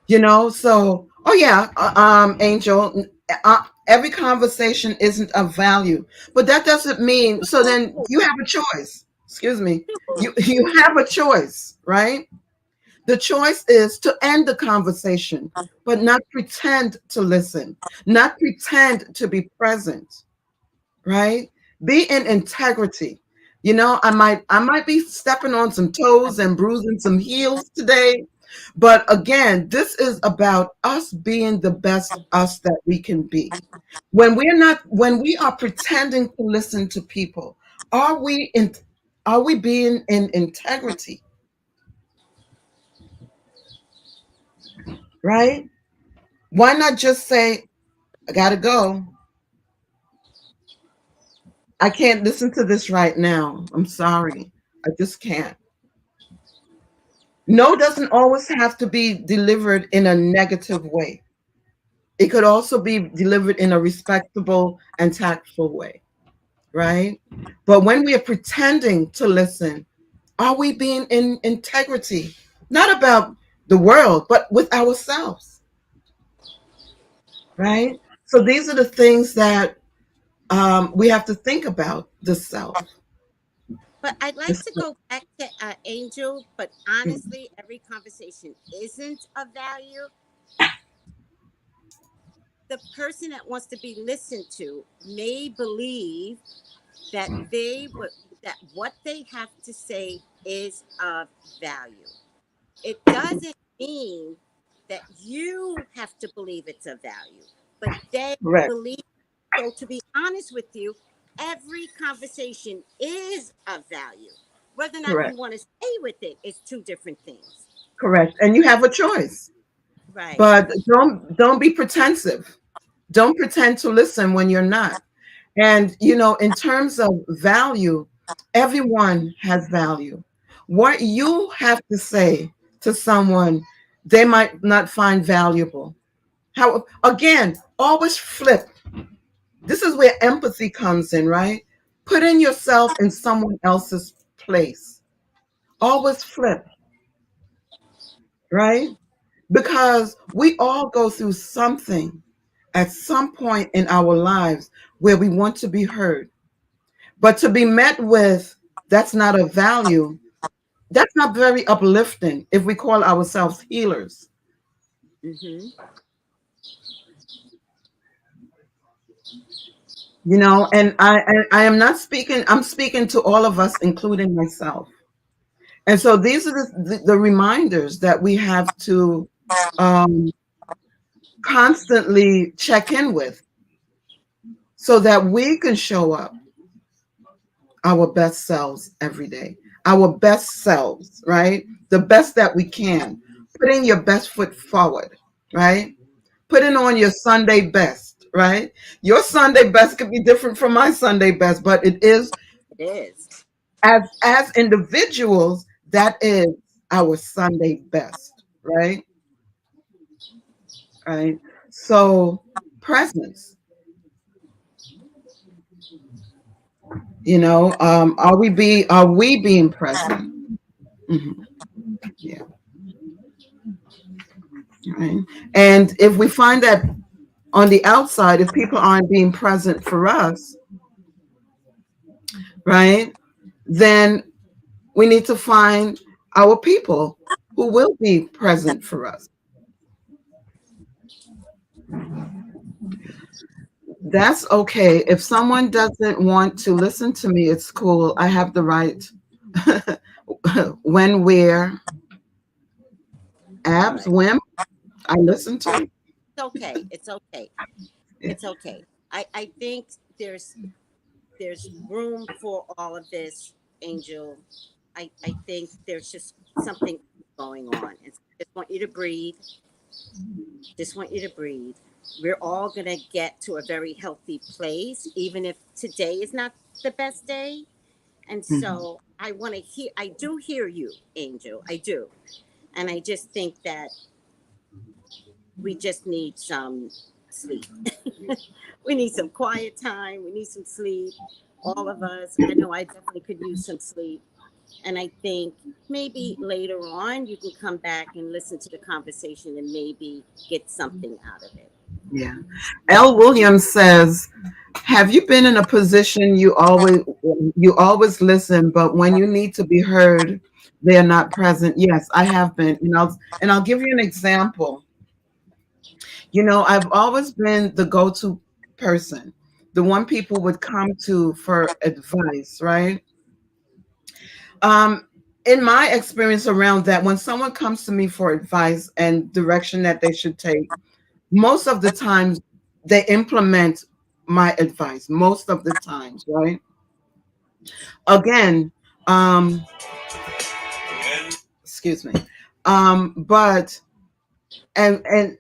So, oh yeah, Angel, every conversation isn't of value, but that doesn't mean, so then oh, you have a choice. excuse me, you have a choice, right? The choice is to end the conversation, but not pretend to listen, not pretend to be present, right? Be in integrity. You know, I might be stepping on some toes and bruising some heels today, but again, this is about us being the best us that we can be. When we are pretending to listen to people, are we in are we being in integrity, right? Why not just say, I gotta go. I can't listen to this right now. I'm sorry. I just can't. No doesn't always have to be delivered in a negative way. It could also be delivered in a respectable and tactful way, right? But when we are pretending to listen, are we being in integrity? Not about the world, but with ourselves, right? So these are the things that we have to think about the self. But I'd The like to self. go back to Angel, but honestly, every conversation isn't of value. The person that wants to be listened to may believe that that what they have to say is of value. It doesn't mean that you have to believe it's of value, but they Correct, believe. So to be honest with you, every conversation is of value. Whether or not you correct, want to stay with it is two different things. correct. And you have a choice. Right. But don't be pretensive. Don't pretend to listen when you're not. And you know, in terms of value, everyone has value. What you have to say to someone, they might not find valuable. How again, always flip. This is where empathy comes in, right? Putting yourself in someone else's place. Always flip, right? Because we all go through something at some point in our lives where we want to be heard. But to be met with, that's not a value, that's not very uplifting if we call ourselves healers, Mm-hmm. you know. And I am not speaking, I'm speaking to all of us, including myself. And so these are the reminders that we have to um, constantly check in with so that we can show up our best selves every day, our best selves, right? The best that we can. Putting your best foot forward, right? Putting on your Sunday best, right? Your Sunday best could be different from my Sunday best, but it is It is. as individuals, that is our Sunday best, right? Right. So presence, you know, are we being present? Mhm. Yeah. Right. And if we find that on the outside, if people aren't being present for us, right, then we need to find our people who will be present for us. That's okay. If someone doesn't want to listen to me, it's cool. I have the right. When, where, abs, Right. whim, I listen to. It's okay. It's okay. Yeah. It's okay. I think there's room for all of this, Angel. I think there's just something going on. And I just want you to breathe. Just want you to breathe. We're all going to get to a very healthy place, even if today is not the best day. And Mhm. so I do hear you, Angel. I do. And I just think that we just need some sleep. We need some quiet time. We need some sleep. All of us. I know I definitely could use some sleep. And I think maybe later on you can come back and listen to the conversation and maybe get something out of it. Yeah. L. Williams says, "Have you been in a position you always listen, but when you need to be heard, they are not present?" Yes, I have been, and I'll give you an example. I've always been the go-to person, the one people would come to for advice, right? Um, in my experience around that, when someone comes to me for advice and direction that they should take, most of the times they implement my advice. Most of the times, right? Again, um, excuse me. But and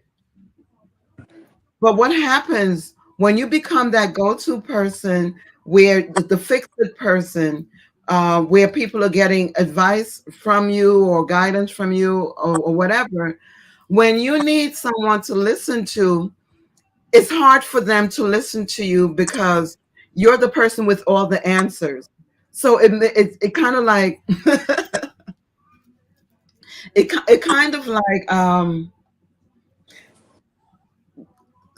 But what happens when you become that go-to person, where the fix it person, where people are getting advice from you or guidance from you, or whatever, when you need someone to listen to, it's hard for them to listen to you because you're the person with all the answers. So it kind of like it kind of like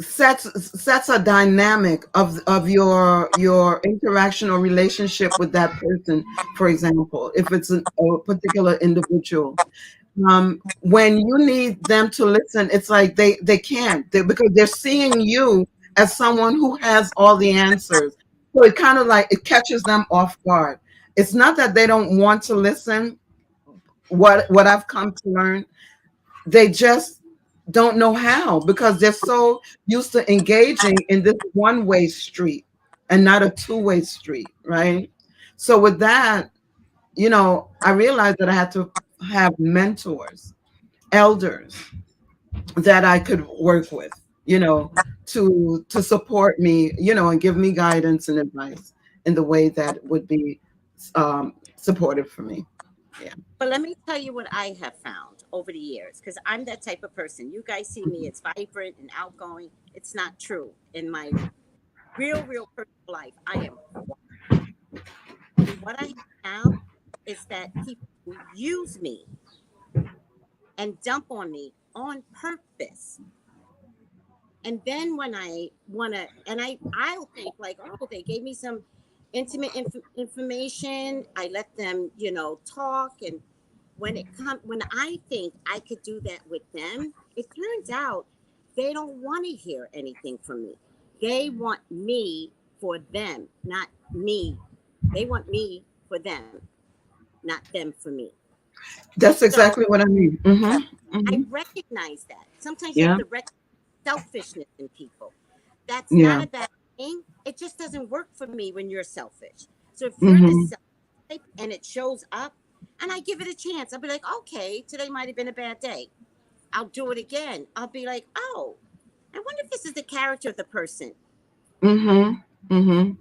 sets a dynamic of your interaction or relationship with that person. For example, if it's a particular individual, when you need them to listen, it's like they can't, because they're seeing you as someone who has all the answers. So it kind of like it catches them off guard. It's not that they don't want to listen. What I've come to learn, they just don't know how, because they're so used to engaging in this one-way street and not a two-way street, right? So with that, I realized that I had to have mentors, elders that I could work with, to support me, and give me guidance and advice in the way that would be supportive for me. Yeah. But let me tell you what I have found over the years, because I'm that type of person. You guys see me as vibrant and outgoing. It's not true. In my real personal life, I am. And what I have found is that people use me and dump on me on purpose. And then when I wanna, and I'll think like, oh, they gave me some intimate information. I let them, talk. And when I think I could do that with them, it turns out they don't want to hear anything from me. They want me for them, not me. They want me for them, not them for me. That's So exactly what I mean. yeah, Hmm. I recognize that. Sometimes you have Yeah. to recognize selfishness in people. That's not Yeah. a bad thing. It just doesn't work for me when you're selfish. So if you're the Hmm. self type and it shows up, and I give it a chance, I'll be like, okay, today might have been a bad day. I'll do it again. I'll be like, oh, I wonder if this is the character of the person. Mhm. Mhm.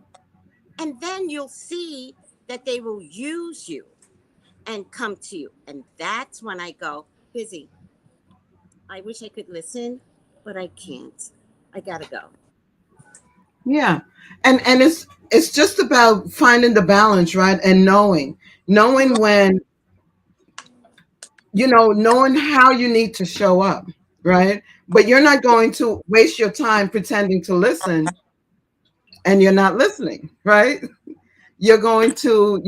And then you'll see that they will use you and come to you. And that's when I go, busy. I wish I could listen, but I can't. I gotta go. Yeah. And it's just about finding the balance, right? And knowing when, knowing how you need to show up, right? But you're not going to waste your time pretending to listen and you're not listening, right? You're going to,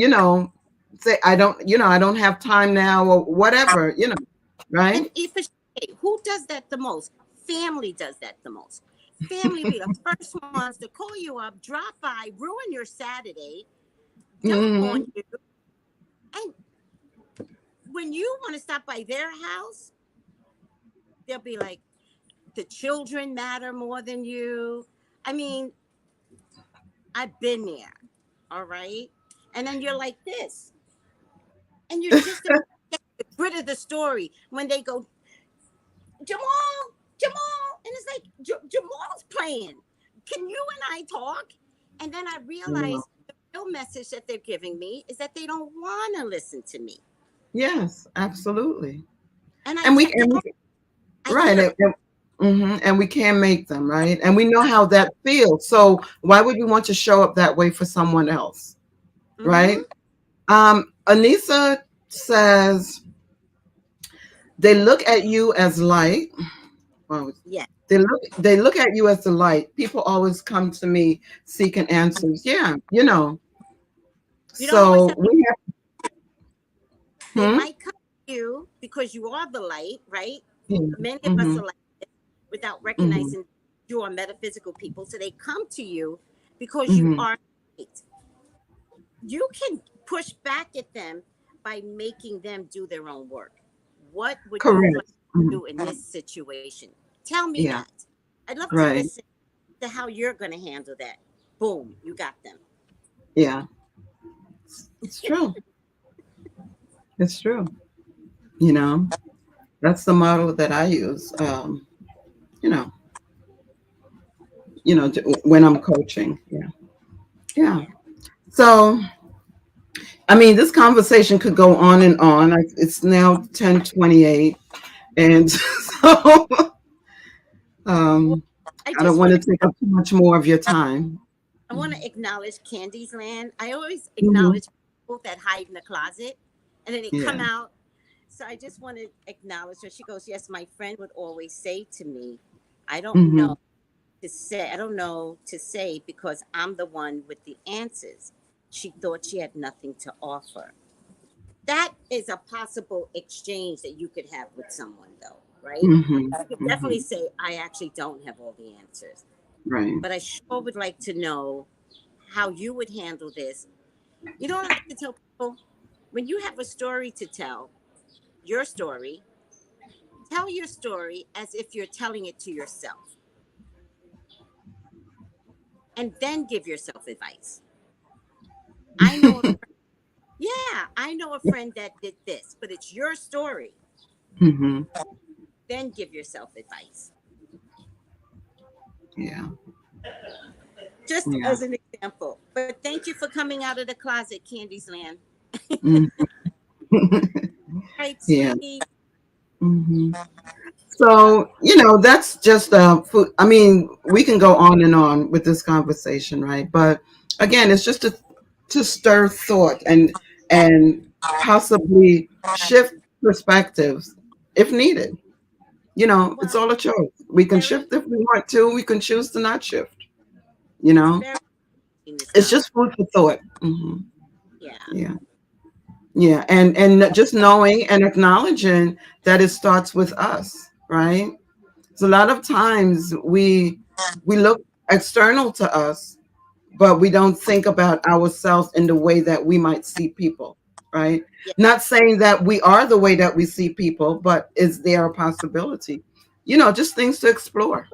say, I don't have time now, or whatever, And right? if it's, who does that the most? Family does that the most. Family be the first ones to call you up, drop by, ruin your Saturday, dump on Mhm. you. And when you want to stop by their house, they'll be like, the children matter more than you. I mean, I've been there. All right. And then you're like this. And you're just about to get rid of the story when they go, Jamal, Jamal. And it's like, Jamal's playing. Can you and I talk? And then I Yeah. realize the real message that they're giving me is that they don't want to listen to me. Yes, absolutely. And I And we tell, and we I Right. hear it. And we can make them, right? And we know how that feels. So why would we want to show up that way for someone else? Right? Mm-hmm. Anissa says they look at you as light. Well, Yeah. They look at you as the light. People always come to me seeking answers. Yeah, You don't always So have, we have. they Hmm? might come to you because you are the light, right? Yeah. Many of us Mm-hmm. are like this without Mm-hmm. recognizing you are metaphysical people. So they come to you because you Mm-hmm. are light. You can push back at them by making them do their own work. What would you like Correct. to Mhm. do in this situation? Tell me Yeah. that. I'd love to Right. listen to how you're going to handle that. Boom, you got them. Yeah. It's true. It's true. You know, that's the model that I use. You know, when I'm coaching. Yeah. Yeah. Yeah. So, I mean, this conversation could go on and on. It's now 10:28, and so Well, um, I I don't just want want to to take up too much more of your time. I want to acknowledge Candy's Land. I always Hmm. acknowledge people that hide in the closet and then they come Yeah. out. So I just want to acknowledge her. She goes, "Yes, my friend would always say to me, I don't Hmm. know to say. I don't know to say because I'm the one with the answers." She thought she had nothing to offer. That is a possible exchange that you could have with someone, though, right? Hmm. You could definitely Hmm. say, "I actually don't have all the answers," Right. but I sure would like to know how you would handle this. You know what I like to tell people? When you have a story to tell, your story, tell your story as if you're telling it to yourself and then give yourself advice. I know, yeah, I know a friend that did this, but it's your story. Hmm. Then give yourself advice. Yeah. Just Yeah. as an example. But thank you for coming out of the closet, Candy's Land. Mhm. Right, Yeah. sweetie. Hmm. Uh, So, that's just food. I mean, we can go on and on with this conversation, right? But again, it's just to stir thought and possibly shift perspectives if needed. It's well, all a choice. We can very, shift if we want to. We can choose to not shift. You it's know, very in this it's conversation. just food for thought. Hmm. Yeah. Yeah, yeah, and just knowing and acknowledging that it starts with us, right? So a lot of times we look external to us, but we don't think about ourselves in the way that we might see people, right? Yeah. Not saying that we are the way that we see people, but is there a possibility? Just things to explore.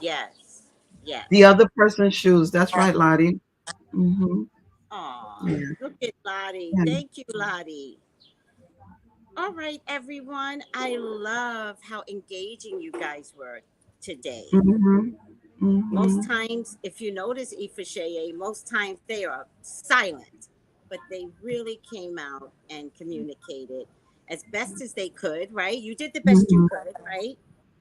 Yes. The Yes. other person's shoes. That's right, Lottie. Hmm. Aw, Yeah. look at Lottie. Yeah. Thank you, Lottie. All right, everyone. I love how engaging you guys were today. Hmm. Most Hmm. times, if you notice Ifasheye, most times they are silent, but they really came out and communicated as best as they could, right? You did the best you Hmm. could, right?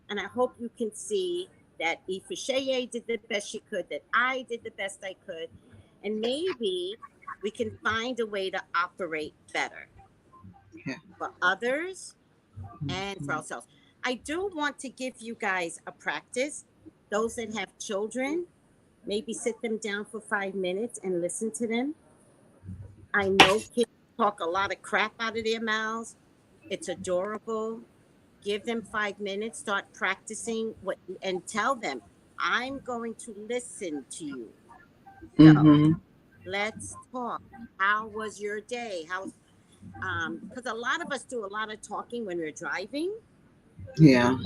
And I hope you can see that Ifasheye did the best she could, that I did the best I could, and maybe we can find a way to operate better Yeah. for others and for ourselves. I do want to give you guys a practice. Those that have children, maybe sit them down for 5 minutes and listen to them. I know kids talk a lot of crap out of their mouths. It's adorable. Give them 5 minutes, start practicing what and tell them, I'm going to listen to you. So Hmm. let's talk. How was your day? How's because a lot of us do a lot of talking when we're driving, Yeah.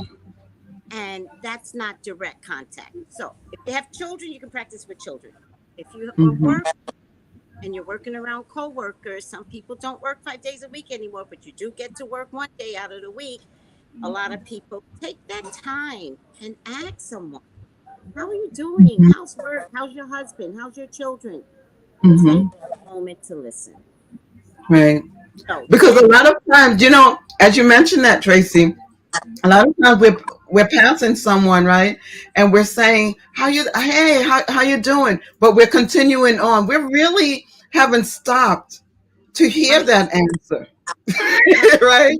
and that's not direct contact. So if you have children, you can practice with children. If you are Hmm. working and you're working around coworkers, some people don't work 5 days a week anymore, but you do get to work one day out of the week. A lot of people take that time and ask someone, how are you doing? Hmm. How's work? How's your husband? How's your children? Take Hmm. a moment to listen. Right. So Because a 10, lot of times, as you mentioned that, Tracy, a lot of times we're passing someone, right, and we're saying, hey, how you doing, but we're continuing on. We really haven't stopped to hear right, that answer. right, Right.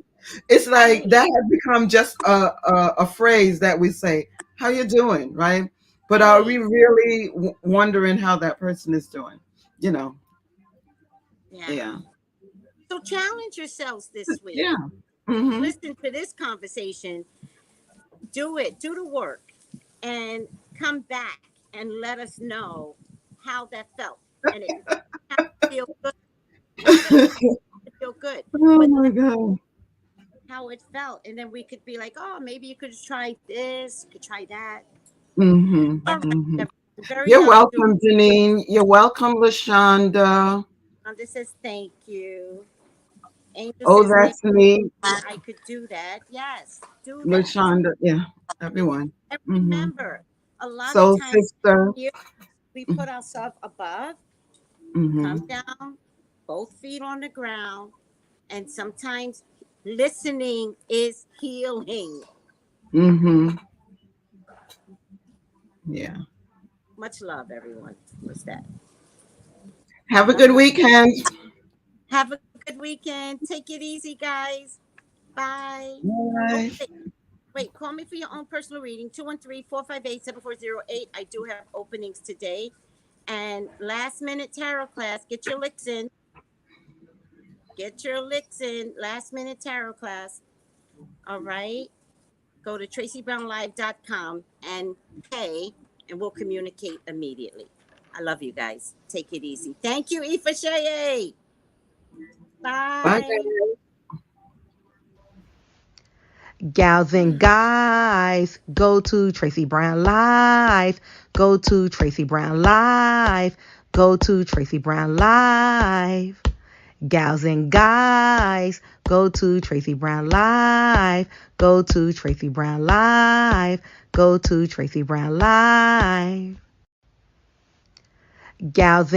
It's like right. that has become just a phrase that we say, how you doing, right? But are we Right. really wondering how that person is doing? You know, Yeah. yeah, So challenge yourselves this week. yeah. Mm-hmm. Listen to this conversation. Do it. Do the work, and come back and let us know how that felt. And it doesn't have to feel good. Not everything has to feel good, Oh but my let God. how it felt, and then we could be like, oh, maybe you could try this, you could try that. Mm-hmm. All right, Mm-hmm. everyone. Very You're hard to. welcome, Janine. You're welcome, Lashonda. This says thank you. Angel Oh, says next that's me, I could do that. Yes, do that. Lashonda. Yeah, everyone. And Mm-hmm. remember, a lot of Soul times sister. here we put ourselves above, Mm-hmm. come down, both feet on the ground, and sometimes listening is healing. Mm-hmm. Yeah. Much love, everyone. What's that? Have a Love good you. weekend. Have a good weekend. Take it easy, guys. Bye. Oh, Bye. wait. Call me for your own personal reading. 213-458-7408. I do have openings today. And last minute tarot class. Get your licks in. Get your licks in. Last minute tarot class. All right. Go to TraceyBrownLive.com and pay, and we'll communicate immediately. I love you guys. Take it easy. Thank you, Ifa Sheye. Bye. Bye. Gals and guys, go to Tracey Brown Live. Go to Tracey Brown Live. Go to Tracey Brown Live. Gals and guys, go to Tracey Brown Live. Go to Tracey Brown Live. Go to Tracey Brown Live. Gals